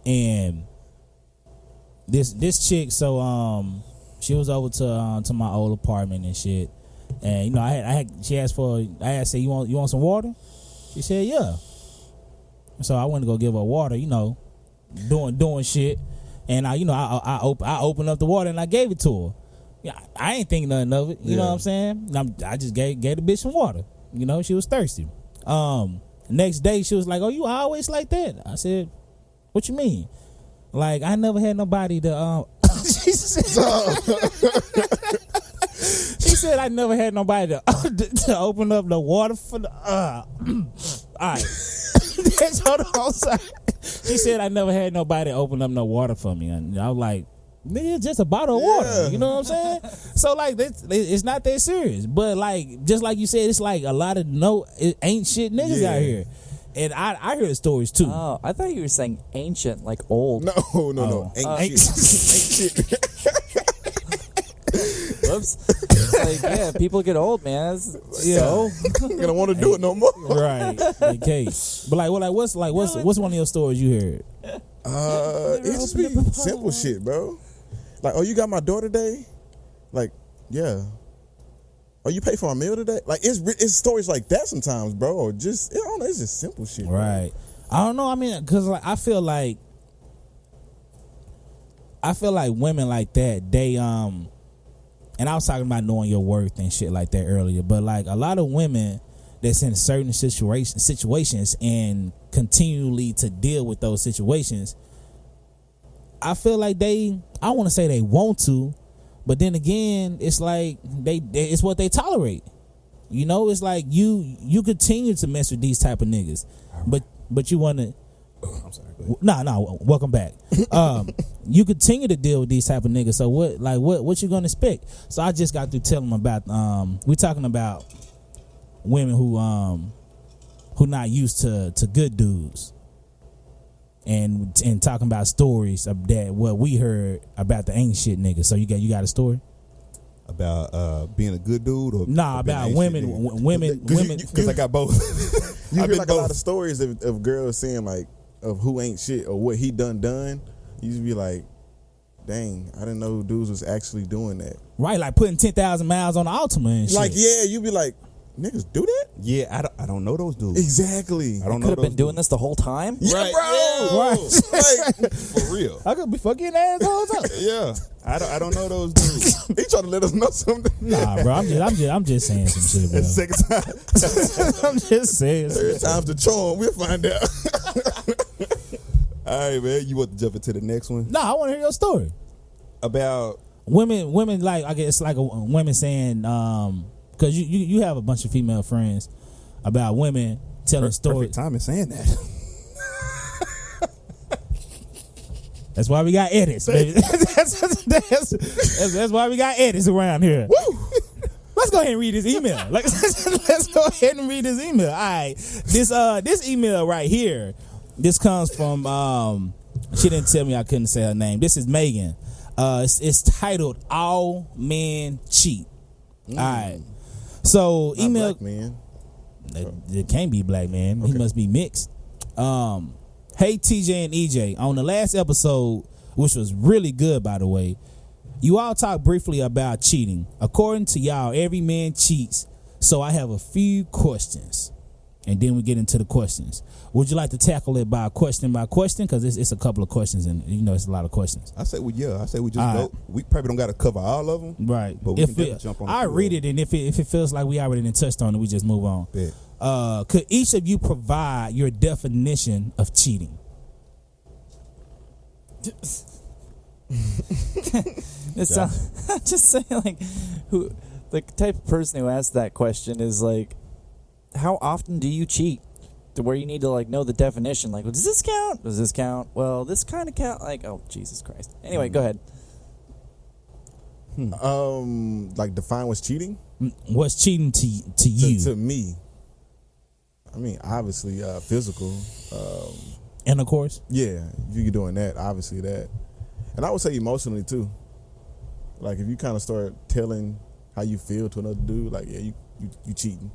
And this chick, so she was over to my old apartment and shit. And you know, I said, you want some water? She said, yeah. So I went to go give her water, you know, doing shit. And I opened up the water and I gave it to her. Yeah, I ain't thinking nothing of it. You know what I'm saying? I just gave the bitch some water. You know, she was thirsty. Next day she was like, "Oh, you always like that?" I said, "What you mean?" Like, I never had nobody to she said I never had nobody to open up the water for the all right. Hold on, sorry. She said I never had nobody open up no water for me, and I was like, nigga, it's just a bottle of water. You know what I'm saying? So like, it's not that serious. But like, just like you said, it's like a lot of ain't shit niggas out here. And I hear the stories too. Oh, I thought you were saying ancient, like old. No. Ain't shit. Whoops. It's like, yeah, people get old, man. So you don't want to do it no more. Right. Okay. But what's one of your stories you heard? It just be simple shit, bro. Like, oh, you got my door today? Like, yeah. Oh, you pay for a meal today? Like, it's stories like that sometimes, bro. Or just, I don't know, it's just simple shit. Right. Bro. I don't know. I mean, because like, I feel like women like that, they and I was talking about knowing your worth and shit like that earlier, but like a lot of women that's in certain situations and continually to deal with those situations, I feel like I want to say they want to, but then again, it's like it's what they tolerate. You know, it's like you continue to mess with these type of niggas, but you want to. I'm sorry. Go ahead. No, welcome back. You continue to deal with these type of niggas. So what you gonna expect? So I just got through telling them about we talking about women who not used to good dudes, and talking about stories of that what we heard about the ain't shit niggas. So you got a story About being a good dude, or about women. Because I got both. You I've hear been like both. a lot of stories of girls saying like of who ain't shit or what he done. You just be like, dang, I didn't know dudes was actually doing that. Right, like putting 10,000 miles on the Altima and shit. Like, yeah, you be like, niggas do that? Yeah, I don't know those dudes. Exactly. I don't know Could have those been doing dudes. this the whole time. Yeah, Right, bro. yeah. Like, For real. I could be fucking ass all the time. Yeah, I don't know those dudes. he trying to let us know something. Nah, bro, I'm just saying some shit, bro. Second time. I'm just saying. Third time's the charm. We'll find out. All right, man. You want to jump into the next one Nah, I want to hear your story. about? Women like I guess it's like women saying because you have a bunch of female friends about women telling stories. Perfect time in saying that. That's why we got edits, baby. that's why we got edits around here. Woo! Let's go ahead and read this email. Let's go ahead and read this email. All right, this email right here. This comes from she didn't tell me I couldn't say her name. This is Megan. It's titled "All Men Cheat." All right. So Not email. black man. It can't be black man. He must be mixed. Hey TJ and EJ, on the last episode, which was really good by the way, you all talked briefly about cheating. According to y'all, every man cheats. So I have a few questions, and then we get into the questions. Would you like to tackle it by question? Because it's a couple of questions, and it's a lot of questions. I say we just All go. right. We probably don't got to cover all of them. Right. But we can definitely jump on a I few read of it, and if it feels like we already done touched on it, we just move on. Bet. Could each of you provide your definition of cheating? It sounds, I'm just saying, like, who the type of person who asks that question is like, how often do you cheat? To where you need to like know the definition. Like, well, does this count? Does this count? Well, this kind of count. Like, oh Jesus Christ. Anyway, go ahead. Like define what's cheating What's cheating to you? to me. I mean, obviously, physical. Intercourse? Yeah, if you're doing that, obviously that. And I would say emotionally too. Like if you kind of start telling how you feel to another dude, like you cheating.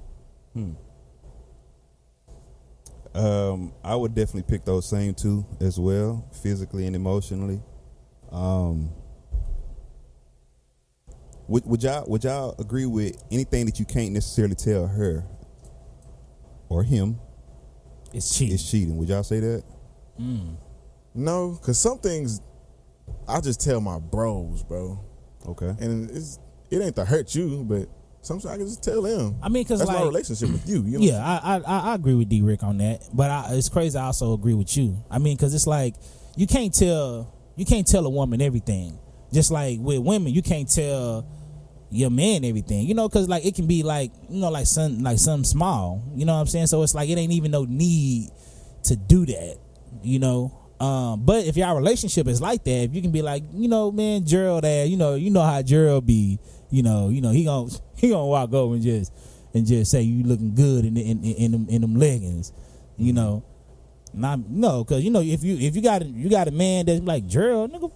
I would definitely pick those same two as well, physically and emotionally. Would y'all agree with anything that you can't necessarily tell her or him It's cheating. is cheating? Would y'all say that? No, because some things I just tell my bros, bro, Okay. and it ain't to hurt you, but sometimes I can just tell them. I mean, because That's like, my relationship with you. You know? yeah, I agree with D-Rick on that, but it's crazy. I also agree with you. I mean, because it's like you can't tell a woman everything. Just like with women, you can't tell your man everything. Because like it can be like like something small. You know what I'm saying? So it's like it ain't even no need to do that. But if your relationship is like that, if you can be like, man, Gerald, you know how Gerald be. He gonna walk over and just say you looking good in them leggings, Because if you got a man that's like Gerald, nigga,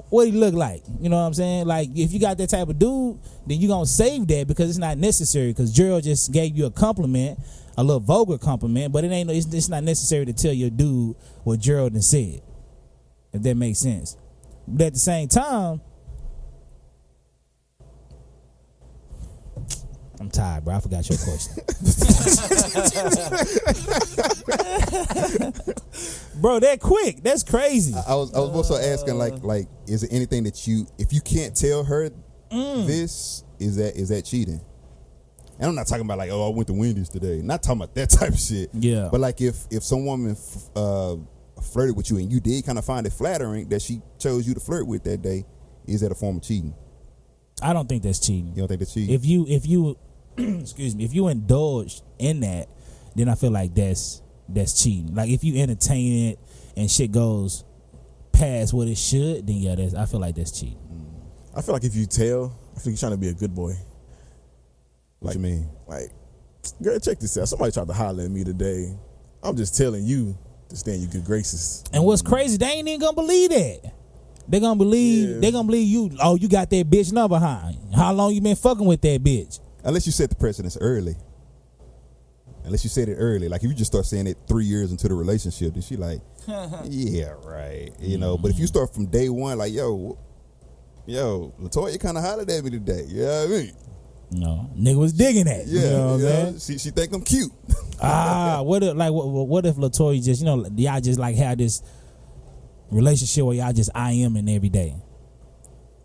what he look like? You know what I'm saying? Like if you got that type of dude, then you gonna save that because it's not necessary. Because Gerald just gave you a compliment, a little vulgar compliment, but it's not necessary to tell your dude what Gerald done said. If that makes sense. But at the same time, I'm tired, bro. I forgot your question. Bro, that quick. That's crazy. I was also asking like is it anything that if you can't tell her this is that cheating? And I'm not talking about like, oh, I went to Wendy's today. Not talking about that type of shit. Yeah. But like if some woman flirted with you and you did kind of find it flattering that she chose you to flirt with that day, is that a form of cheating? I don't think that's cheating. You don't think that's cheating? If you excuse me, if you indulge in that, then I feel like that's cheating. Like if you entertain it and shit goes past what it should, then yeah, I feel like that's cheating. I feel like if you tell, I feel you're trying to be a good boy. What you mean? Like, girl, check this out. Somebody tried to holler at me today. I'm just telling you to stay in your good graces. And what's crazy, they ain't even gonna believe that. They gonna believe you. Oh, you got that bitch number, huh? How long you been fucking with that bitch? Unless you set the precedence early. Unless you said it early. Like if you just start saying it 3 years into the relationship, then she like, yeah, right. You know, but if you start from day one, like, yo, LaToya kind of hollered at me today. You know what I mean? No, nigga was digging that. Yeah, you know what I'm saying? She think I'm cute. What if LaToya just, y'all just like have this relationship where y'all just IMing every day?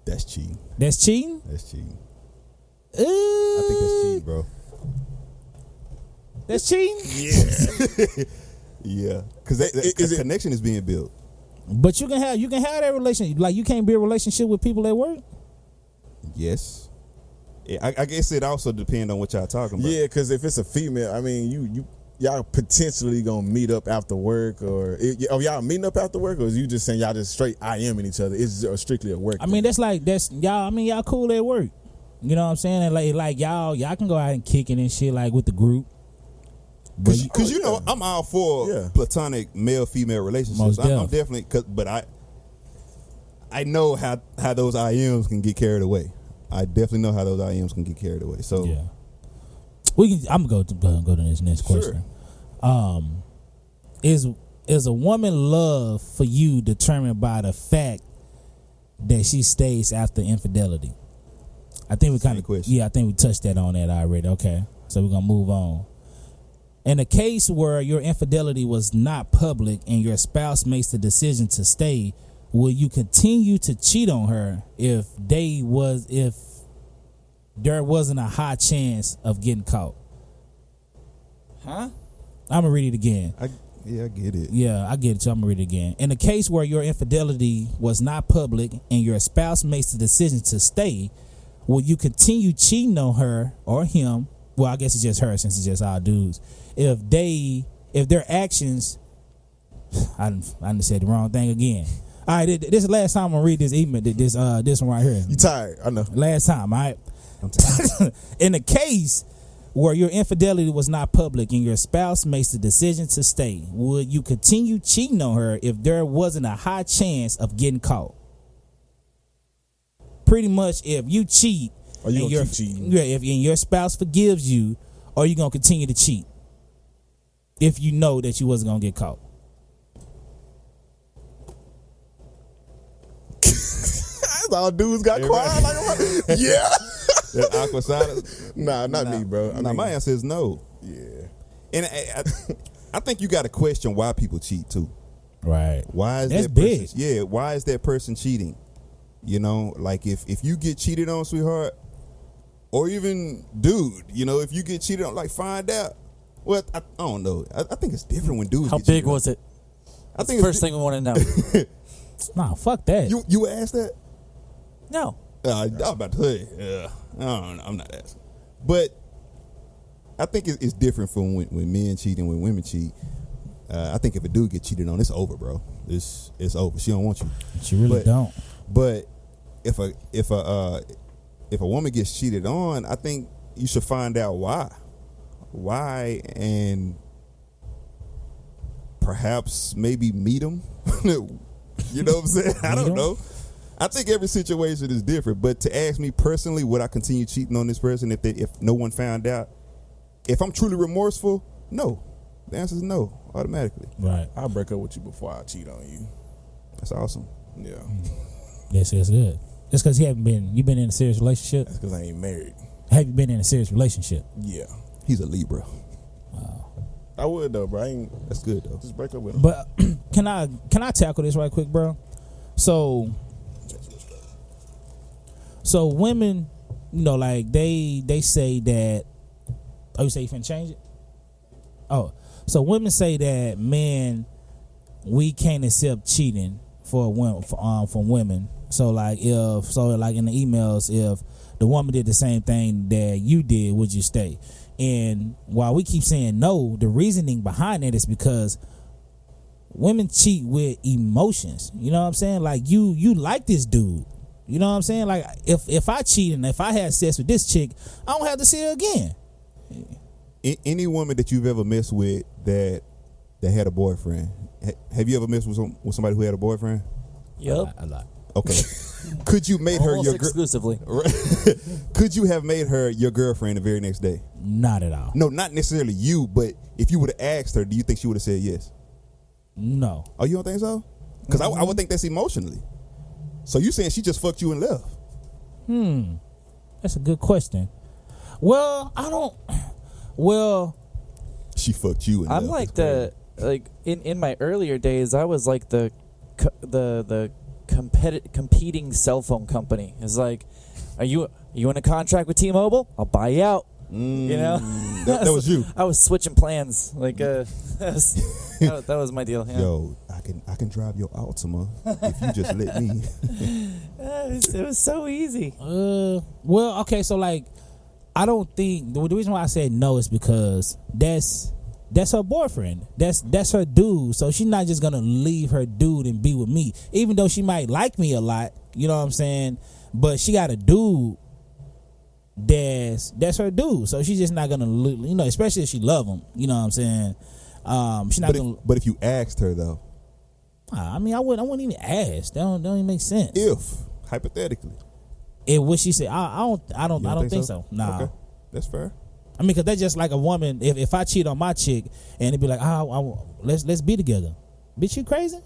That's cheating. That's cheating? That's cheating. I think that's cheating, bro. That's cheating? Yeah. Yeah. Because a connection is being built. But you can have that relationship. Like you can't build a relationship with people at work? Yes. Yeah, I guess it also depends on what y'all talking about. Yeah, because if it's a female, I mean, y'all potentially gonna meet up after work, or are y'all meeting up after work, or is you just saying y'all just straight IMing each other? It's strictly a work thing? I mean, that's y'all. I mean, y'all cool at work. You know what I'm saying? And like y'all can go out and kick it and shit like with the group. Because you know, I'm all for platonic male-female relationships. I'm definitely, but I know how those IMs can get carried away. I definitely know how those IMs can get carried away. So yeah, I'm gonna go to this next question. Is a woman love for you determined by the fact that she stays after infidelity? I think I think we touched on that already. Okay, so we're gonna move on. In a case where your infidelity was not public and your spouse makes the decision to stay, will you continue to cheat on her if there wasn't a high chance of getting caught? Huh? I'm gonna read it again. I get it. Yeah, I get it. So I'm gonna read it again. In a case where your infidelity was not public and your spouse makes the decision to stay, will you continue cheating on her or him? Well, I guess it's just her since it's just our dudes. If their actions, I done said the wrong thing again. All right, this is the last time I'm gonna read this email. This one right here. You tired? I know. Last time, all right. I'm tired. In a case where your infidelity was not public and your spouse makes the decision to stay, would you continue cheating on her if there wasn't a high chance of getting caught? Pretty much, if you cheat, or you gonna keep cheating? Yeah, if your spouse forgives you, or you gonna continue to cheat if you know that you wasn't gonna get caught. All dudes got quiet. Like, yeah. That awkward silence. Nah, not me, bro. My answer is no. Yeah. And I think you got to question why people cheat too. Right. Why is that's that big? Person, yeah. Why is that person cheating? You know, like if you get cheated on, sweetheart, or even dude, you know, if you get cheated on, like find out. Well, I don't know. I think it's different when dudes. How get big cheated was on. it? I think first thing we want to know. Nah, fuck that. You asked that? No. I'm about to tell you. Yeah, I'm not asking. But I think it's different from when men cheat and when women cheat. I think if a dude get cheated on, it's over, bro. It's over. She don't want you. She really don't. But if a woman gets cheated on, I think you should find out why, and perhaps maybe meet him. You know what I'm saying? I don't know. I think every situation is different, but to ask me personally, would I continue cheating on this person if no one found out? If I'm truly remorseful, no. The answer is no, automatically. Right. I'll break up with you before I cheat on you. That's awesome. Yeah. That's good. Just because you've been in a serious relationship? That's because I ain't married. Have you been in a serious relationship? Yeah. He's a Libra. I would though, bro. That's good though. Just break up with him. But can I tackle this right quick, bro? So women, you know, like they say that. Oh, you say you finna change it? Oh, so women say that men, we can't accept cheating from women. So like in the emails, if the woman did the same thing that you did, would you stay? And while we keep saying no, the reasoning behind it is because women cheat with emotions. You know what I'm saying? Like you like this dude. You know what I'm saying? Like if I cheat and if I had sex with this chick, I don't have to see her again. Any woman that you've ever messed with that had a boyfriend, have you ever messed with somebody who had a boyfriend? Yep. A lot. Okay. Could you made her Almost your exclusively. Could you have made her your girlfriend the very next day? Not at all. No, not necessarily you, but if you would have asked her, do you think she would have said yes? No. Oh, you don't think so? Because I would think that's emotionally. So you saying she just fucked you and left? That's a good question. Well, I don't. Well, she fucked you and I'm left. like in my earlier days, I was like the competing cell phone company. It's like, are you in a contract with T-Mobile? I'll buy you out. You know, that was you. I was switching plans. Like that was my deal. Yeah. Yo, I can drive your Altima if you just let me. It was so easy. Well, okay, so like, I don't think the reason why I said no is because that's her boyfriend. That's her dude. So she's not just gonna leave her dude and be with me, even though she might like me a lot. You know what I'm saying? But she got a dude. That's her dude. So she's just not gonna, you know, especially if she love him. You know what I'm saying? She's not gonna. But if you asked her though, I mean, I wouldn't even ask. That don't even make sense. If hypothetically, what she said, I don't think so. Nah, okay. That's fair. I mean, because that's just like a woman. If I cheat on my chick and it'd be like, let's be together. Bitch, you crazy?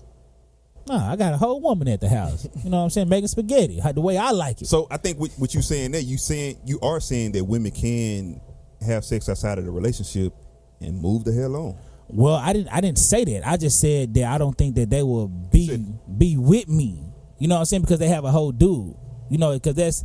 Nah, I got a whole woman at the house. You know what I'm saying? Making spaghetti the way I like it. So I think what you saying there, you are saying that women can have sex outside of the relationship and move the hell on. Well, I didn't say that. I just said that I don't think that they will be with me. You know what I'm saying? Because they have a whole dude. You know, because that's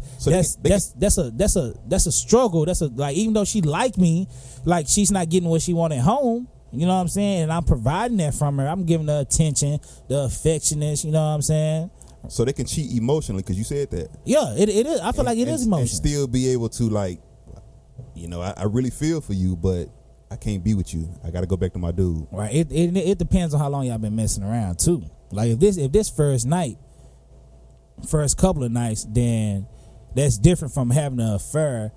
a struggle. That's like, even though she like me, like she's not getting what she want at home. You know what I'm saying? And I'm providing that from her. I'm giving her attention, the affectionate. You know what I'm saying? So they can cheat emotionally because you said that. Yeah, it is. I feel like it is emotional. And still be able to, like, you know, I really feel for you, but I can't be with you. I got to go back to my dude. Right. It depends on how long y'all been messing around too. Like if this first couple of nights, then that's different from having an affair.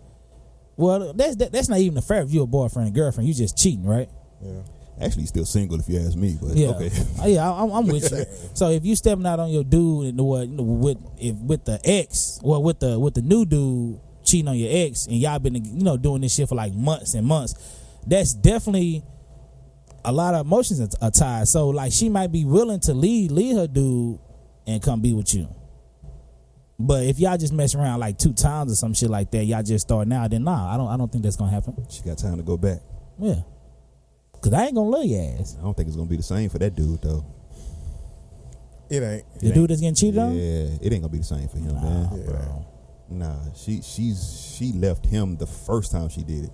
Well, that's not even an affair if you're a boyfriend and girlfriend. You just cheating, right? Yeah. Actually, still single if you ask me, but yeah. Okay. Yeah, I'm with you. So if you stepping out on your dude and with the ex, well, with the new dude cheating on your ex, and y'all been, you know, doing this shit for like months and months, that's definitely a lot of emotions are tied. So like she might be willing to leave her dude and come be with you. But if y'all just mess around like 2 times or some shit like that, y'all just starting out, then nah, I don't think that's gonna happen. She got time to go back. Yeah. Cause I ain't gonna love your ass. I don't think it's gonna be the same for that dude though. It ain't. The dude that's getting cheated on? Yeah, it ain't gonna be the same for him, man. Yeah. Bro. Nah, she left him the first time she did it.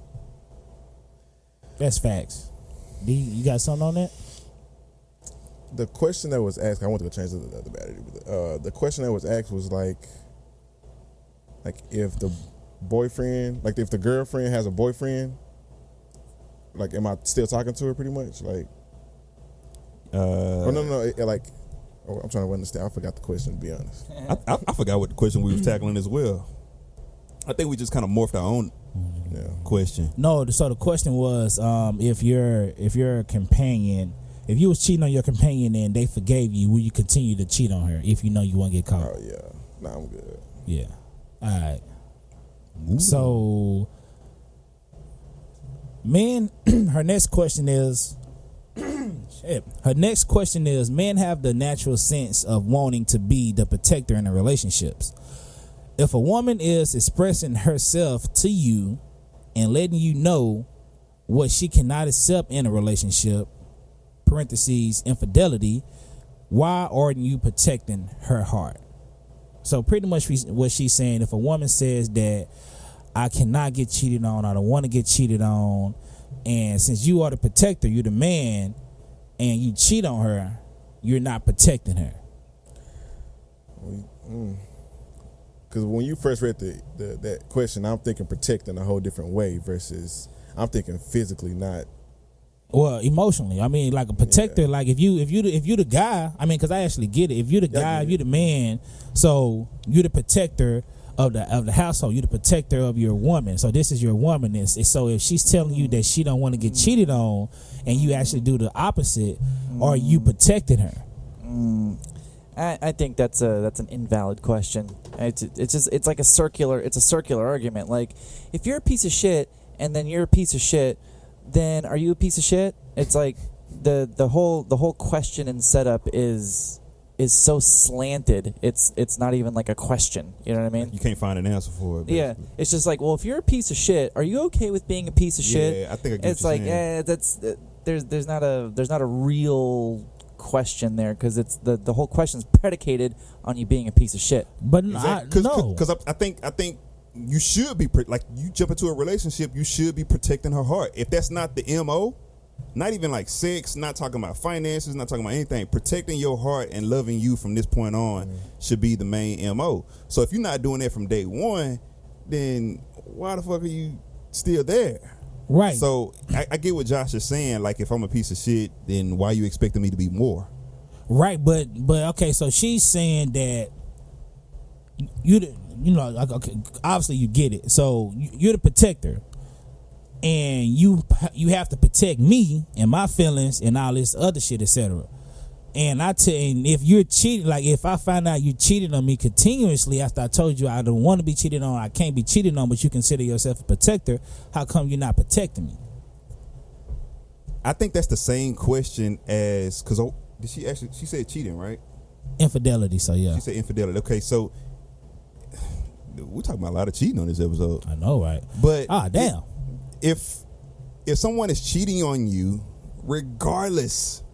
That's facts. D, you got something on that? The question that was asked, I want to go change the battery. But the question that was asked was like if the boyfriend, like if the girlfriend has a boyfriend, like, am I still talking to her? Pretty much, like. No. I'm trying to understand. I forgot the question, to be honest. I forgot what the question we was tackling as well. I think we just kind of morphed our own question. No, so the question was, if your companion, if you was cheating on your companion and they forgave you, will you continue to cheat on her if you know you won't get caught? Oh yeah, nah, I'm good. Yeah, all right. Ooh. So, men, her next question is. Her next question is, men have the natural sense of wanting to be the protector in the relationships. If a woman is expressing herself to you and letting you know what she cannot accept in a relationship, parentheses, infidelity, why aren't you protecting her heart? So pretty much what she's saying, if a woman says that I cannot get cheated on, I don't want to get cheated on, and since you are the protector, you're the man, and you cheat on her, you're not protecting her. Because when you first read that question, I'm thinking protecting a whole different way versus I'm thinking physically, not. Well, emotionally. I mean, like a protector. Like if you the guy. I mean, because I actually get it. If you the guy, if you the man, so you the protector of the household. You the protector of your woman. So this is your woman. So if she's telling you that she don't want to get cheated on, and you actually do the opposite, are you protecting her? I think that's an invalid question. It's like a circular argument. Like, if you're a piece of shit and then you're a piece of shit, then are you a piece of shit? It's like the whole question and setup is so slanted. It's not even like a question. You know what I mean? You can't find an answer for it. Basically. Yeah, it's just like, well, if you're a piece of shit, are you okay with being a piece of shit? Yeah, I think I get it's what like, you're saying. there's not a real question there, because it's the whole question's predicated on you being a piece of shit. But Exactly. no, Because I think you should be like, you jump into a relationship, you should be protecting her heart. If that's not the MO, not even like sex, not talking about finances, not talking about anything, protecting your heart and loving you from this point on should be the main MO. So if you're not doing that from day one, then why the fuck are you still there? right. So I get what Josh is saying. Like, if I'm a piece of shit, then why you expecting me to be more? Right, but okay, so she's saying that okay, obviously you get it. So you're the protector, and you have to protect me and my feelings and all this other shit, etc. And and if you're cheating, like if I find out you cheated on me continuously after I told you I don't want to be cheated on, I can't be cheated on, but you consider yourself a protector, how come you're not protecting me? I think that's the same question as, because she said cheating, right? Infidelity, so yeah. She said infidelity. Okay, so we're talking about a lot of cheating on this episode. I know, right? But damn. If someone is cheating on you, regardless,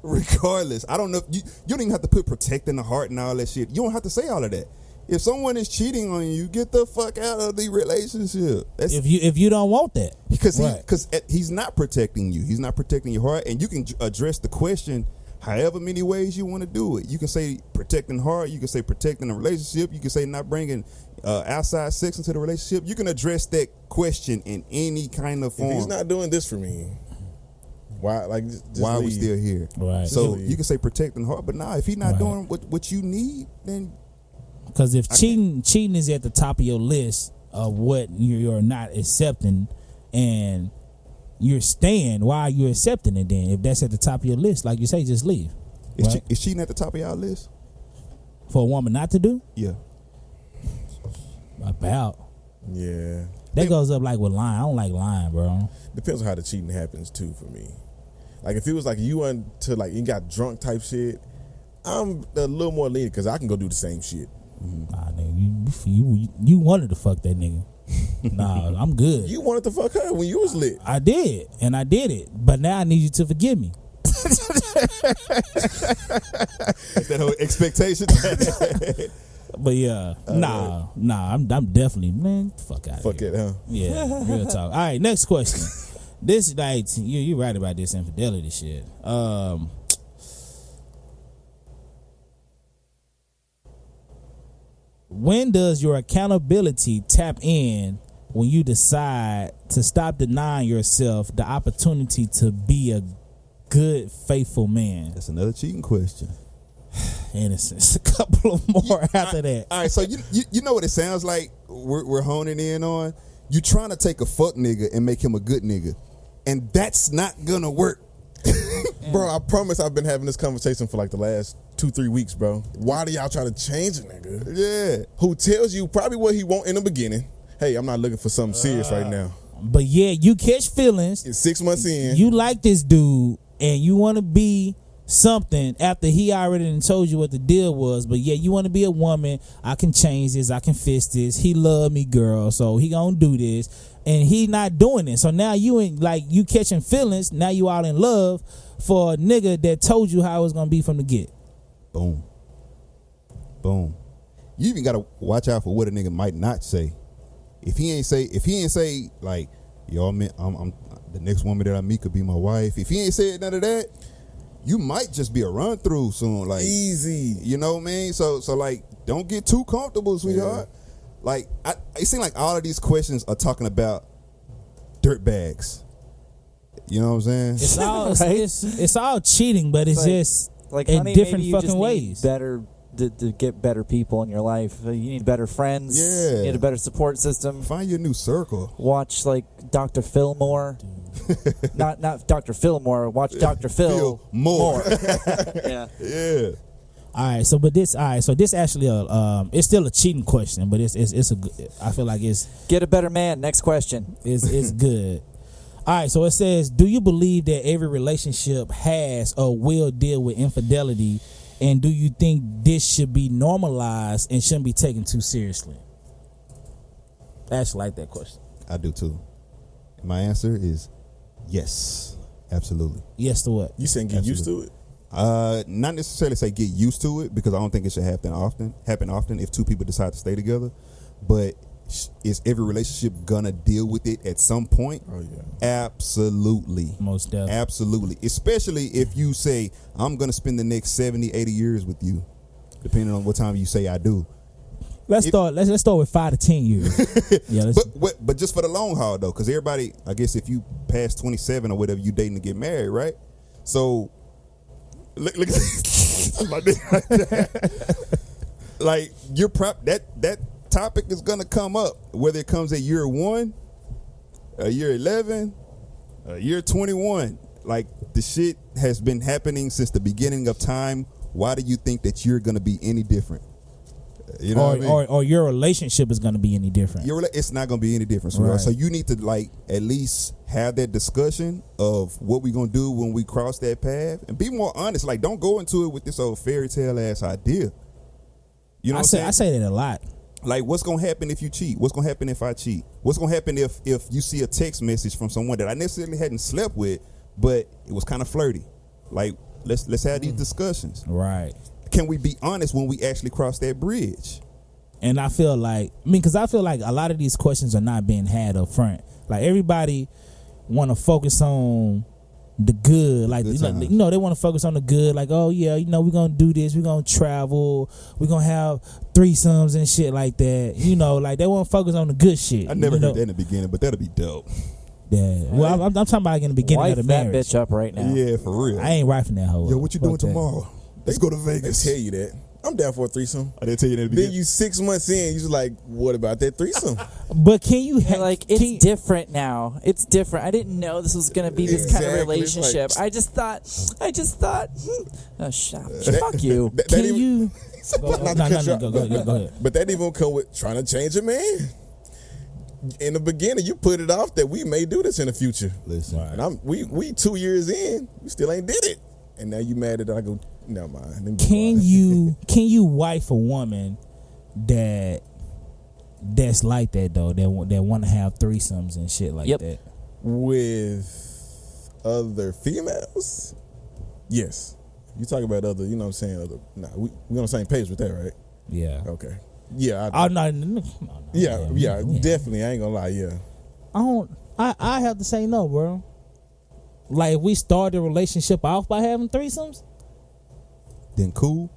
I don't know. You don't even have to put protecting the heart and all that shit. You don't have to say all of that. If someone is cheating on you, get the fuck out of the relationship. That's, if you don't want that, because right. he's not protecting you. He's not protecting your heart, and you can address the question however many ways you want to do it. You can say protecting heart. You can say protecting the relationship. You can say not bringing outside sex into the relationship. You can address that question in any kind of form. If he's not doing this for me, why? Like, why are we still here? Right. So you can say protecting heart, but if he's not doing what you need, then because if cheating is at the top of your list of what you're not accepting, and you're staying, why are you accepting it then? If that's at the top of your list, like you say, just leave. Is cheating at the top of y'all list? For a woman not to do? Yeah. About. Yeah. That goes up like with lying. I don't like lying, bro. Depends on how the cheating happens too for me. Like, if it was like you went to, like, you got drunk type shit, I'm a little more lenient because I can go do the same shit. Nah, nigga, you wanted to fuck that nigga. Nah, I'm good. You wanted to fuck her when you was lit. I did, and I did it. But now I need you to forgive me. That's that whole expectation. But yeah, nah, I'm definitely, man, fuck out. Fuck it, huh? Yeah, real talk. All right, next question. This, like, you right about this infidelity shit. When does your accountability tap in when you decide to stop denying yourself the opportunity to be a good, faithful man? That's another cheating question. Innocence. A couple of more after that. All right, so you know what it sounds like we're honing in on? You trying to take a fuck nigga and make him a good nigga. And that's not gonna work. Bro, I promise I've been having this conversation for like the last 2-3 weeks, bro. Why do y'all try to change a nigga? Yeah. Who tells you probably what he want in the beginning. Hey, I'm not looking for something serious right now. But yeah, you catch feelings. It's 6 months in. You like this dude and you want to be something after he already done told you what the deal was. But yeah, you want to be a woman. I can change this. I can fix this. He love me, girl. So he gonna do this. And he not doing it. So now you catching feelings. Now you all in love for a nigga that told you how it was gonna be from the get. Boom. Boom. You even gotta watch out for what a nigga might not say. If he ain't say like, yo, I'm the next woman that I meet could be my wife. If he ain't said none of that, you might just be a run through soon. Like easy. You know what I mean? So like, don't get too comfortable, sweetheart. Yeah. Like, it seems like all of these questions are talking about dirt bags. You know what I'm saying? It's all Right? it's all cheating, but it's like, just like in honey, different maybe you fucking just ways. Need better to get better people in your life. You need better friends. Yeah. You need a better support system. Find your new circle. Watch like Dr. Fillmore. not Dr. Fillmore. Watch Dr. Phil more. Yeah. Yeah. All right, so this actually it's still a cheating question, but it's a good, I feel like it's Get a better man. Next question. it's good. All right, so it says, do you believe that every relationship has or will deal with infidelity, and do you think this should be normalized and shouldn't be taken too seriously? I actually like that question. I do too. My answer is yes, absolutely. Yes to what? You saying get used to it? Not necessarily say get used to it, because I don't think it should happen often if two people decide to stay together. But is every relationship gonna deal with it at some point? Oh yeah, absolutely, most definitely, absolutely. Especially if you say I'm gonna spend the next 70, 80 years with you, depending on what time you say I do. Let's start with 5 to 10 years. Yeah, but just for the long haul though, because everybody, I guess if you pass 27 or whatever, you dating to get married, right? So look at my dick right there. Like you're that topic is gonna come up, whether it comes at year 1, year 11, year 21. Like the shit has been happening since the beginning of time. Why do you think that you're gonna be any different? You know what I mean? or your relationship is going to be any different. It's not going to be any different. Right. So you need to like at least have that discussion of what we're going to do when we cross that path, and be more honest. Like, don't go into it with this old fairy tale ass idea. You know what I'm saying? I say that a lot. Like, what's going to happen if you cheat? What's going to happen if I cheat? What's going to happen if you see a text message from someone that I necessarily hadn't slept with, but it was kind of flirty? Like, let's have these discussions. Right. Can we be honest when we actually cross that bridge? And I feel like a lot of these questions are not being had up front. Like, everybody want to focus on the good. Like, they want to focus on the good. Like, oh yeah, we're gonna do this. We're gonna travel. We're gonna have threesomes and shit like that. Like they want to focus on the good shit. I never heard that in the beginning, but that'll be dope. Yeah. Well, I'm talking about like in the beginning of the marriage. Wife that bitch up right now. Yeah, for real. I ain't wifing that hoe. Yo, what you doing tomorrow? Let's go to Vegas. They tell you that. I'm down for a threesome. I didn't tell you that. Then you 6 months in, you just like, what about that threesome? But can you it's different now. It's different. I didn't know this was gonna be this kind of relationship. I just thought. Oh, fuck you. Can you? Go ahead. But that even come with trying to change a man. In the beginning, you put it off that we may do this in the future. Listen, and we 2 years in, we still ain't did it, and now you mad that I go. Never mind. Can you wife a woman that's like that though? That want to have threesomes and shit like that with other females? Yes. You talk about other. You know what I'm saying? We on the same page with that, right? Yeah. Okay. Yeah. No. Yeah. Definitely. I ain't gonna lie. Yeah. I have to say no, bro. Like, if we start the relationship off by having threesomes, then cool.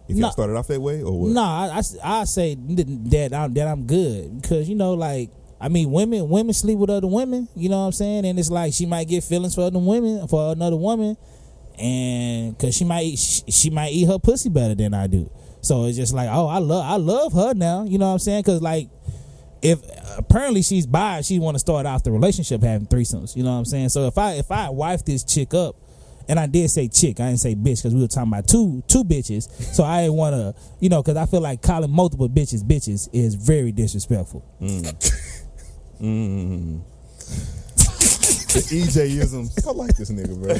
If y'all started off that way, or what? Nah, I say that I'm good, because women sleep with other women. You know what I'm saying? And it's like she might get feelings for another woman, and because she might eat her pussy better than I do. So it's just like, oh, I love her now. You know what I'm saying? Because like, if apparently she's bi, she want to start off the relationship having threesomes. You know what I'm saying? So if I wife this chick up. And I did say chick, I didn't say bitch, because we were talking about two bitches. So I didn't want to, because I feel like calling multiple bitches is very disrespectful. The EJ-isms. I like this nigga, bro.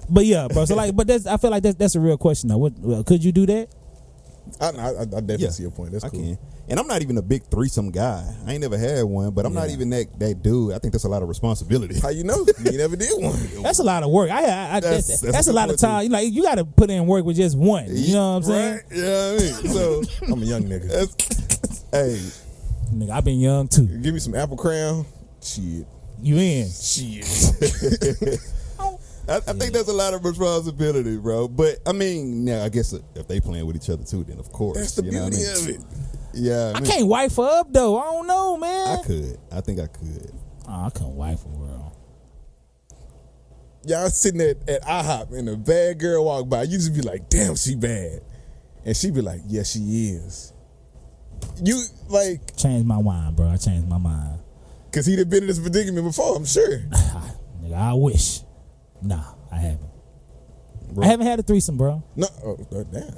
But yeah, bro. So like, I feel like that's a real question though. Could you do that? I definitely see your point. That's cool. I can. And I'm not even a big threesome guy. I ain't never had one, but I'm not even that dude. I think that's a lot of responsibility. How you know? You never did one. That's a lot of work. That's a lot of time. You got to put in work with just one. You know what I'm saying? Right? You know what I mean? So I'm a young nigga. Hey, nigga, I've been young too. Give me some apple crown. Shit. You in? Shit. I think that's a lot of responsibility, bro. But I mean, yeah, I guess if they playing with each other too, then of course. That's the beauty of it. Yeah, I can't wife her up though. I don't know, man. I could. I think I could. Oh, I couldn't wife her, bro. Y'all sitting at IHOP and a bad girl walk by. You just be like, damn, she bad. And she be like, yeah, she is. You like Changed my mind, bro. I changed my mind. because he'd have been in this predicament before, I'm sure. Nigga, I wish. Nah, I haven't. Bro. I haven't had a threesome, bro. No, damn.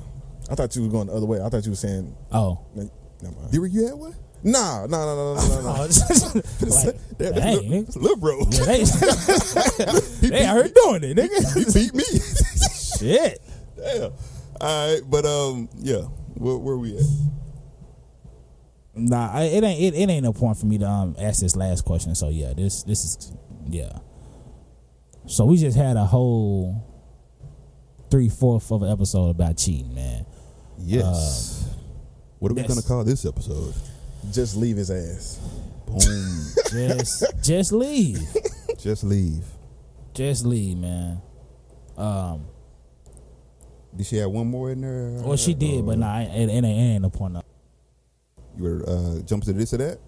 I thought you was going the other way. I thought you were saying, Oh. never mind. Did you have one? No. Like, dang, nigga. Look, bro. Yeah, they out here doing it, nigga. He beat me. Shit. Damn. All right, but yeah. Where we at? Nah, it ain't no point for me to ask this last question. So yeah, this is yeah. So we just had a whole 3/4 of an episode about cheating, man. Yes. What are we yes. gonna call this episode? Just leave his ass. Boom. Just leave. Just leave. Just leave, man. Did she have one more in there? Well, she did, but nah, it ain't no point. You were jump to this or that?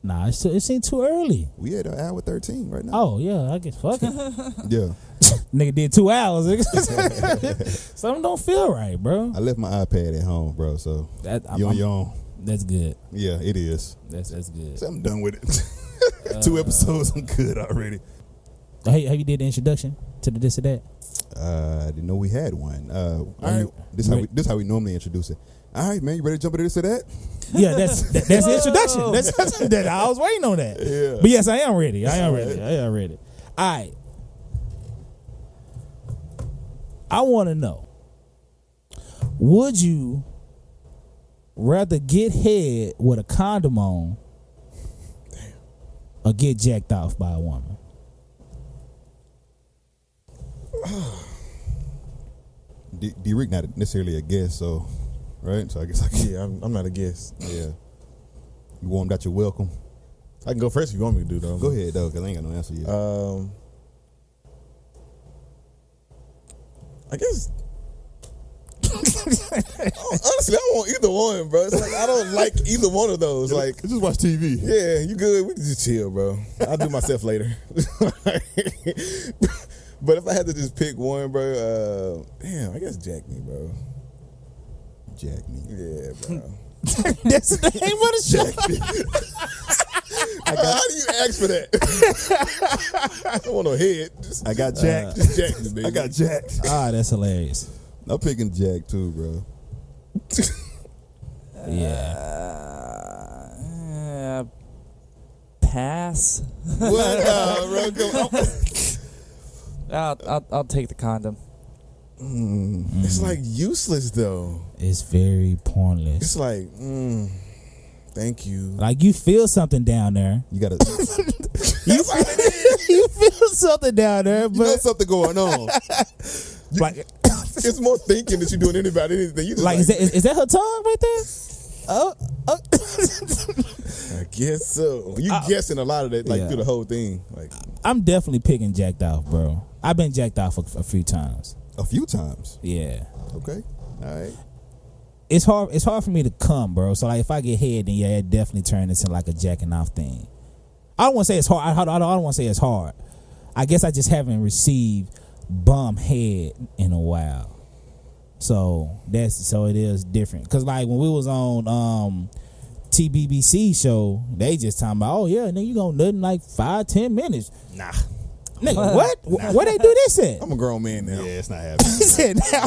Nah, it seemed too early. We at hour 13 right now. Oh yeah, I guess fuck it. Yeah. Nigga did 2 hours. Something don't feel right, bro. I left my iPad at home, bro. So you on your own. That's good. Yeah, it is. That's good. So I'm done with it. 2 episodes, I'm good already. Hey, have you did the introduction to the this or that? I didn't know we had one. All right. This how we normally introduce it. All right, man, you ready to jump into this or that? Yeah, that's the introduction. That's I was waiting on that. Yeah. But yes, I am ready. I am ready. All right. I want to know, would you rather get head with a condom on or get jacked off by a woman? D-Rick not necessarily a guest, so right? So I guess I can. Yeah, I'm not a guest. Yeah. You warmed out your welcome. I can go first if you want me to do though. Go ahead though, cause I ain't got no answer yet. I guess. Honestly, I don't want either one, bro. It's like I don't like either one of those. Like, just watch TV. yeah, you good? We can just chill, bro. I'll do myself later. But if I had to just pick one, bro, damn, I guess Jack me, bro. Jack me. Yeah, bro. That's the name of the show. How do you ask for that? I don't want no head. I got jacked. Just Jack me, baby. I got jacked. Ah, that's hilarious. I'm picking Jack too, bro. Yeah. Pass. What? Bro, come on. I'll take the condom. It's like useless though. It's very pointless. It's like, thank you. Like you feel something down there. You gotta. You feel something down there, but You know something going on. like, It's more thinking that you're doing anything. You just like is that her tongue right there? Oh. I guess so. You guessing a lot of that, like Yeah. through the whole thing. Like, I'm definitely picking jacked off, bro. I've been jacked off a few times. A few times. Yeah. Okay. All right. It's hard for me to come, bro. So like if I get head, then yeah, it definitely turns into like a jacking off thing. I don't want to say it's hard. I don't want to say it's hard. I guess I just haven't received bum head in a while. So it is different. Cause like when we was on TBBC show, they just talking about, oh yeah, nigga, you gonna nut in like 5-10 minutes. Nah. Nigga, what? Where they do this at? I'm a grown man now. Yeah, it's not happening. He said now.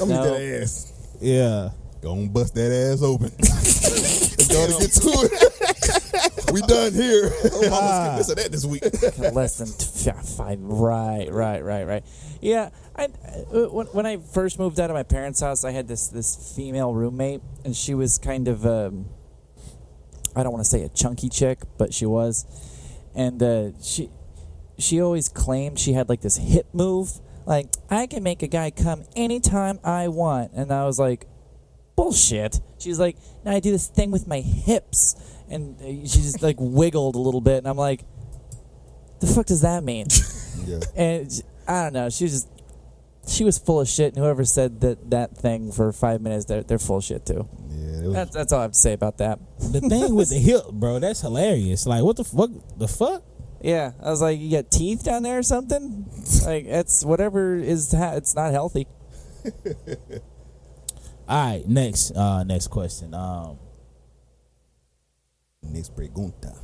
I'm gonna get that ass. Yeah. Go and bust that ass open. Let's go to get to it. We done here. Oh, mama's getting this or that this week. Less than 5. Right. Yeah, when I first moved out of my parents' house, I had this female roommate, and she was kind of I don't want to say a chunky chick, but she was, and she always claimed she had like this hip move, like I can make a guy come anytime I want, and I was like, bullshit. She's like, no, I do this thing with my hips. And she just like wiggled a little bit, and I'm like, the fuck does that mean? Yeah. And I don't know. She was full of shit, and whoever said that thing for 5 minutes, they're full of shit too. Yeah, That's all I have to say about that. The thing with the hip, bro, that's hilarious. Like, what the fuck? The fuck? Yeah, I was like, you got teeth down there or something? Like, it's whatever is. It's not healthy. All right, next question. Next pregunta.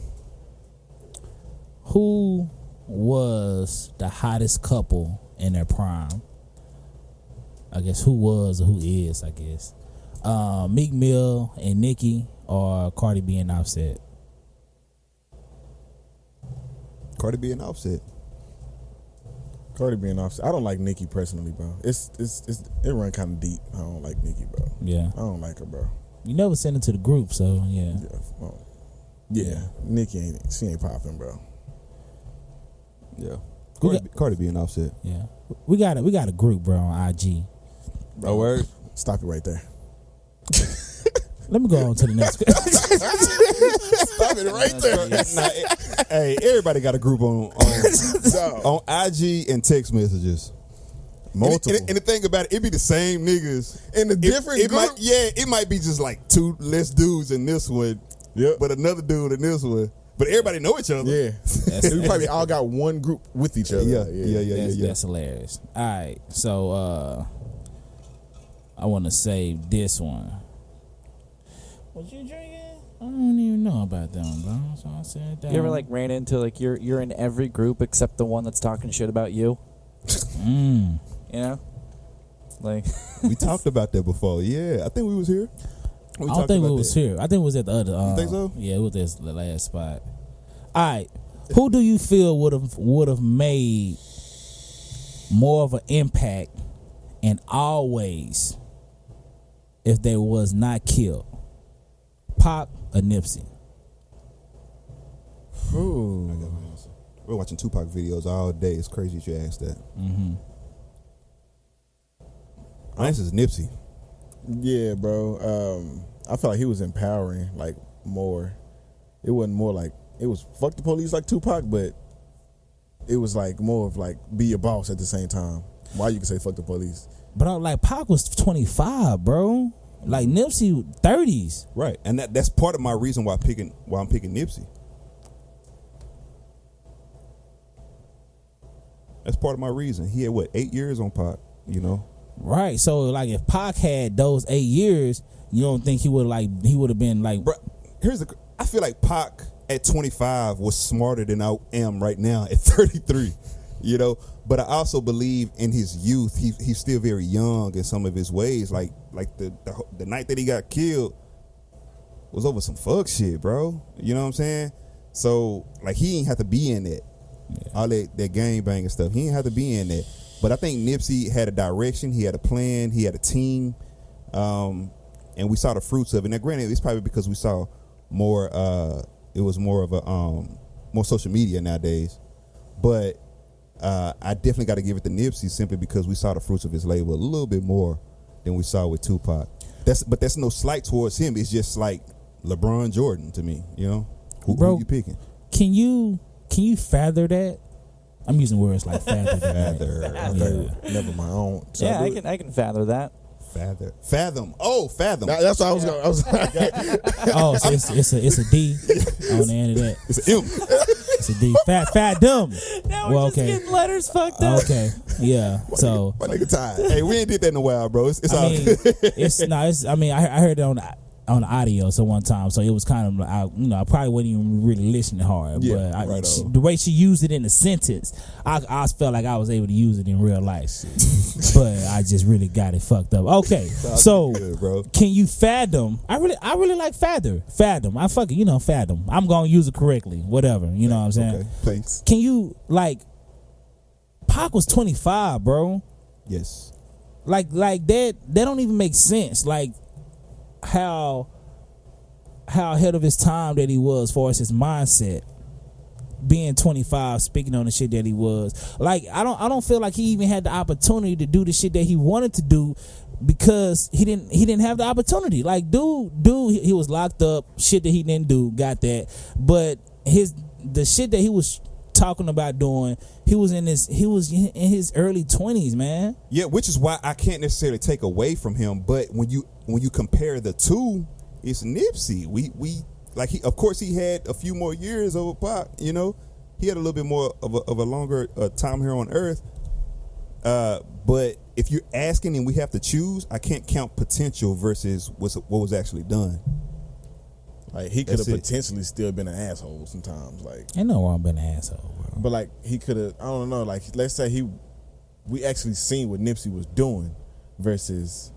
Who was the hottest couple in their prime? I guess who was or who is, I guess. Meek Mill and Nicki, or Cardi B and Offset? Cardi B and Offset. Cardi B and Offset. I don't like Nicki personally, bro. It run kind of deep. I don't like Nicki, bro. Yeah. I don't like her, bro. You never sent it to the group, so yeah. Yeah. Nicki she ain't popping, bro. Yeah. We Cardi B and Offset. Yeah. We got a group, bro, on IG. Bro, word. Stop it right there. Let me go on to the next question. Stop it right there. Hey, everybody got a group on IG and text messages. Multiple. And the thing about it be the same niggas in the different group. It might be just like two less dudes in this one, but another dude in this one. But everybody know each other. Yeah. We probably all got one group with each other. Yeah. That's hilarious. All right, so I want to save this one. What you drinking? I don't even know about that one, bro. So I said that. You ever like ran into like you're in every group except the one that's talking shit about you? You know, like we talked about that before. Yeah, I think we was here. I don't think we was here. I think it was at the other. You think so? Yeah, it was at the last spot. All right, who do you feel would have made more of an impact and always if they was not killed? Pac or Nipsey? Ooh. I got my answer. We're watching Tupac videos all day. It's crazy that you asked that. Mm-hmm. My answer is Nipsey. Yeah, bro. I felt like he was empowering, like, more. It wasn't more like, it was fuck the police like Tupac, but it was like more of like be your boss at the same time. Why you can say fuck the police? But like Pac was 25, bro. Like Nipsey 30s. Right. And that's part of my reason why I'm picking Nipsey. That's part of my reason. He had 8 years on Pac, you know? Right. So like if Pac had those 8 years, you don't think he would have been like, bro, I feel like Pac at 25 was smarter than I am right now at 33, you know? But I also believe in his youth, he's still very young in some of his ways. Like the night that he got killed was over some fuck shit, bro. You know what I'm saying? So like he ain't have to be in that. Yeah. All that gangbang and stuff. He ain't have to be in that. But I think Nipsey had a direction, he had a plan, he had a team, and we saw the fruits of it. Now granted, it's probably because we saw more it was more of a more social media nowadays. But I definitely got to give it to Nipsey simply because we saw the fruits of his labor a little bit more than we saw with Tupac. That's no slight towards him. It's just like LeBron Jordan to me, you know? Who you picking? Can you fathom that? I'm using words like fathom. Never mind. So yeah, I can fathom that. Fathom. Oh, fathom. That's what I was going. Oh, so it's a D on the end of that. It's an M. It's a D. Fathom. Now we're just getting letters fucked up. Okay. Yeah. So my nigga tired. Hey, we ain't did that in a while, bro. It's all good. I heard it on the audio one time, so it was kind of I probably wasn't even really listening hard, but the way she used it in the sentence, I felt like I was able to use it in real life, but I just really got it fucked up. Okay, so good, bro. Can you fathom? I really like fathom. I fucking fathom. I'm gonna use it correctly, whatever. You know what I'm saying? Okay, thanks. Can you Pac was 25, bro? Yes. Like that don't even make sense. Like how ahead of his time that he was as far as his mindset, being 25, speaking on the shit that he was. Like I don't feel like he even had the opportunity to do the shit that he wanted to do because he didn't have the opportunity. Like dude he was locked up, shit that he didn't do, got that. But the shit that he was talking about doing. He was in his early 20s, man. Yeah, which is why I can't necessarily take away from him. But when you compare the two, it's Nipsey. We like of course he had a few more years over Pac. You know, he had a little bit more of a longer time here on Earth. But if you're asking and we have to choose, I can't count potential versus what was actually done. Like he could have potentially still been an asshole sometimes. Like ain't no wrong being an asshole, bro. But like he could have, I don't know. Like let's say we actually seen what Nipsey was doing versus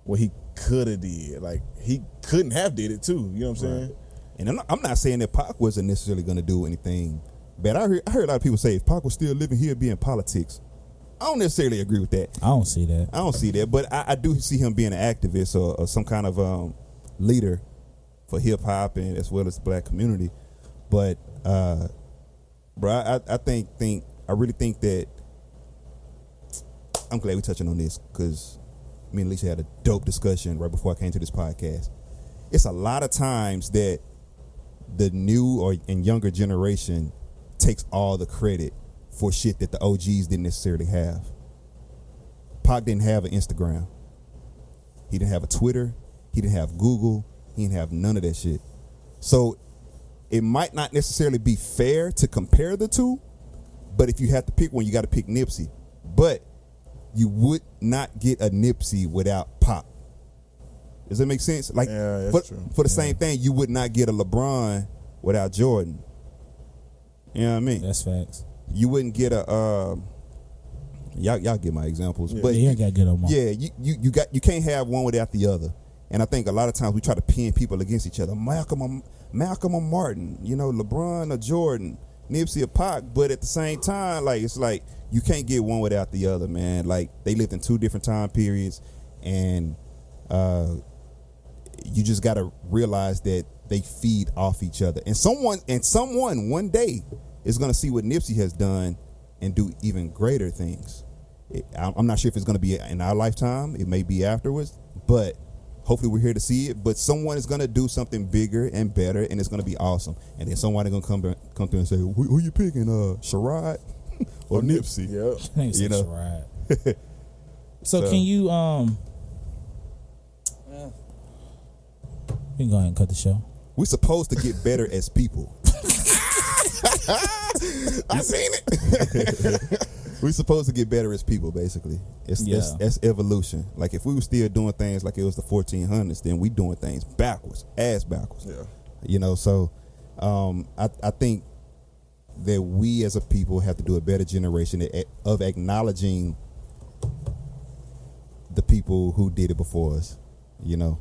what he could have did. Like he couldn't have did it too. You know what I'm saying? And I'm not saying that Pac wasn't necessarily going to do anything bad. I heard a lot of people say if Pac was still living, he'd be in politics. I don't necessarily agree with that. I don't see that. But I do see him being an activist or some kind of leader for hip hop and as well as the black community. But bro, I really think that I'm glad we're touching on this because me and Alicia had a dope discussion right before I came to this podcast. It's a lot of times that the new and younger generation takes all the credit for shit that the OGs didn't necessarily have. Pac didn't have an Instagram. He didn't have a Twitter. He didn't have Google. He didn't have none of that shit. So it might not necessarily be fair to compare the two, but if you have to pick one, you got to pick Nipsey. But you would not get a Nipsey without Pac. Does that make sense? Like for the same thing, you would not get a LeBron without Jordan. You know what I mean? That's facts. You wouldn't get a y'all get my examples, but you ain't got good on my. Yeah, you can't have one without the other. And I think a lot of times we try to pin people against each other. Malcolm or Martin, you know, LeBron or Jordan, Nipsey or Pac. But at the same time, like it's like you can't get one without the other, man. Like they lived in two different time periods, and you just got to realize that they feed off each other. And someone one day is going to see what Nipsey has done and do even greater things. I'm not sure if it's going to be in our lifetime. It may be afterwards, but hopefully we're here to see it. But someone is going to do something bigger and better, and it's going to be awesome. And then someone is going to come through and say, who you picking, Sherrod or Nipsey? Yeah. You know? Sherrod. So can you we can go ahead and cut the show. We're supposed to get better as people. I seen it. We're supposed to get better as people, basically. That's evolution. Like if we were still doing things like it was the 1400s, then we doing things backwards. Yeah. You know, so I think that we as a people have to do a better generation of acknowledging the people who did it before us. You know.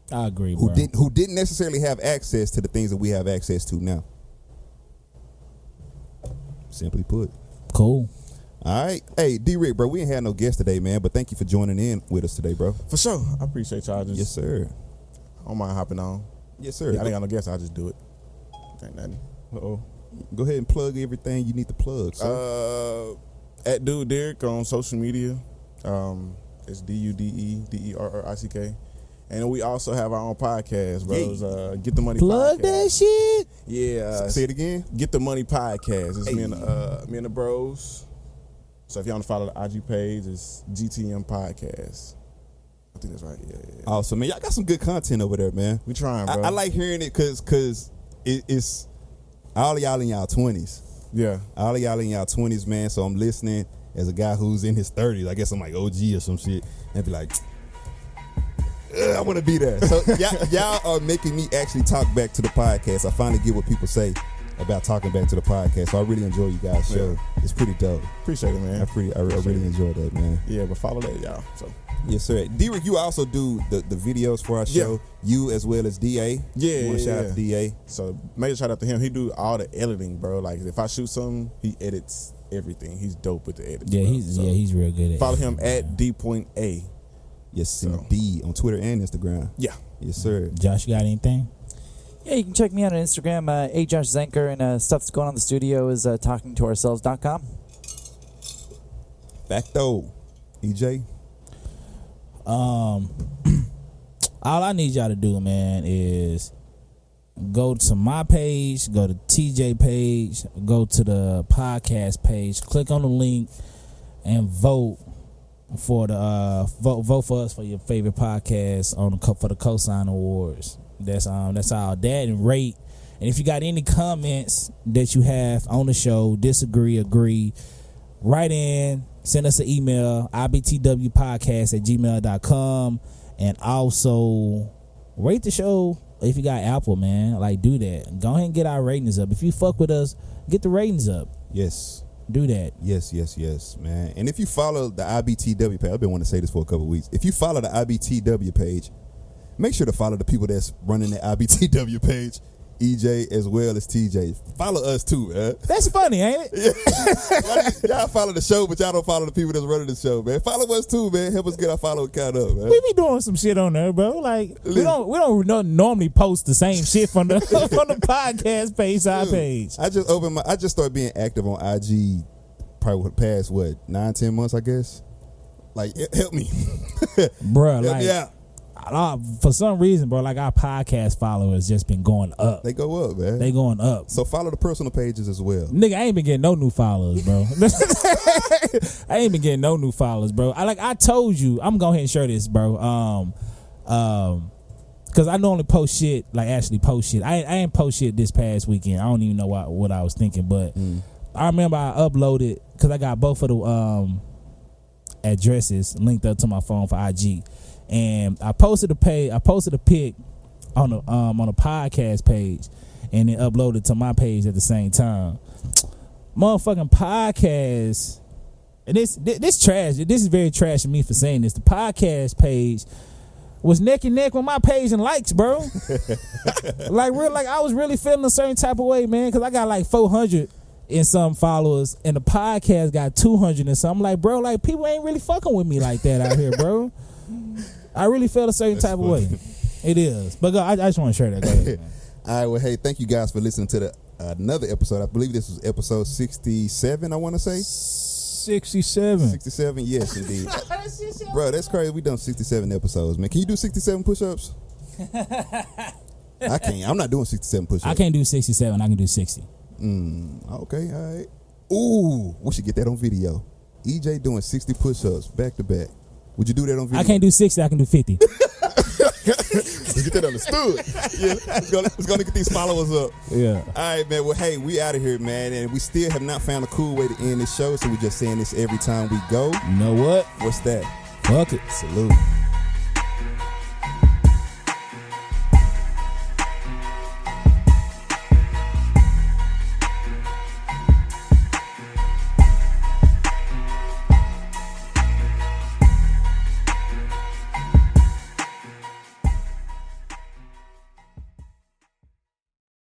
I agree, bro. Who didn't necessarily have access to the things that we have access to now. Simply put. Cool. All right. Hey, D-Rick, bro, we ain't had no guest today, man, but thank you for joining in with us today, bro. For sure. I appreciate y'all. Yes, sir. I don't mind hopping on. Yes, sir. Yeah, I ain't got no guest. I'll just do it. Ain't nothing. Uh-oh. Go ahead and plug everything you need to plug, sir. At Dude Derrick on social media. It's DUDEDERRICK. And we also have our own podcast, bros. Get the Money Plug Podcast. That shit. Yeah. Say it again. Get the Money Podcast. It's me and the bros. So if you want to follow the IG page, it's GTM Podcast. I think that's right. Yeah. Awesome, man. Y'all got some good content over there, man. We trying, bro. I like hearing it because it's all of y'all in y'all 20s. Yeah. All of y'all in y'all 20s, man. So I'm listening as a guy who's in his 30s. I guess I'm like OG or some shit. And be like, I want to be there. So y'all are making me actually talk back to the podcast. I finally get what people say about talking back to the podcast. So I really enjoy you guys' show. Yeah. It's pretty dope. Appreciate it, man. I really enjoy that, man. Yeah, but follow that, y'all. So yes, sir. D-Rick, you also do the videos for our show. Yeah. You as well as DA. Yeah. You want to shout out to DA? So major shout out to him. He do all the editing, bro. Like if I shoot something, he edits everything. He's dope with the editing. Yeah, he's real good at follow editing, him at D.A. Yes, indeed. On Twitter and Instagram. Yeah. Yes, sir. Josh, you got anything? Yeah, you can check me out on Instagram, @JoshZenker, and stuff that's going on in the studio is talkingtoourselves.com. Facto. EJ? All I need y'all to do, man, is go to my page, go to TJ page, go to the podcast page, click on the link, and vote for the vote for us for your favorite podcast for the Cosign Awards. That's all. That and rate. And if you got any comments that you have on the show, disagree, agree, write in, send us an email, IBTWPodcast@gmail.com, and also rate the show. If you got Apple, man, like, do that. Go ahead and get our ratings up. If you fuck with us, get the ratings up. Yes. Do that. Yes, man. And if you follow the IBTW page, I've been wanting to say this for a couple of weeks. If you follow the IBTW page, make sure to follow the people that's running the IBTW page, EJ as well as TJ. Follow us too, man. That's funny, ain't it? Y'all follow the show, but y'all don't follow the people that's running the show, man. Follow us too, man. Help us get our follow count up, man. We be doing some shit on there, bro. Like, we don't normally post the same shit from the from the podcast page, our page. I just started being active on IG probably past 9-10 months, I guess. Like, help me, bro. Like, yeah. For some reason, bro, like, our podcast followers just been going up. They go up, man. They going up. So follow the personal pages as well. Nigga, I ain't been getting no new followers, bro. I ain't been getting no new followers, bro. I told you, I'm going ahead and share this, bro. Cause I normally post shit, like actually post shit. I ain't post shit this past weekend. I don't even know what I was thinking, but I remember I uploaded, cause I got both of the addresses linked up to my phone for IG. And I posted a pic on the podcast page, and then uploaded to my page at the same time. Motherfucking podcast, and this trash. This is very trash of me for saying this. The podcast page was neck and neck with my page and likes, bro. like I was really feeling a certain type of way, man, because I got like 400 and some followers, and the podcast got 200 and something. Like, bro, like, people ain't really fucking with me like that out here, bro. I really felt a certain type of way. It is. But I just want to share that. Go ahead, man. All right, well, hey, thank you guys for listening to another episode. I believe this was episode 67, I want to say. 67. 67, yes, indeed. Bro, that's crazy. We done 67 episodes, man. Can you do 67 push-ups? I can't. I'm not doing 67 push-ups. I can't do 67. I can do 60. Okay, all right. Ooh, we should get that on video. EJ doing 60 push-ups back to back. Would you do that on video? I can't do 60. I can do 50. Let's get that understood. Yeah, it's gonna get these followers up. Yeah. All right, man. Well, hey, we out of here, man, and we still have not found a cool way to end this show, so we're just saying this every time we go. You know what? What's that? Fuck it. Salute.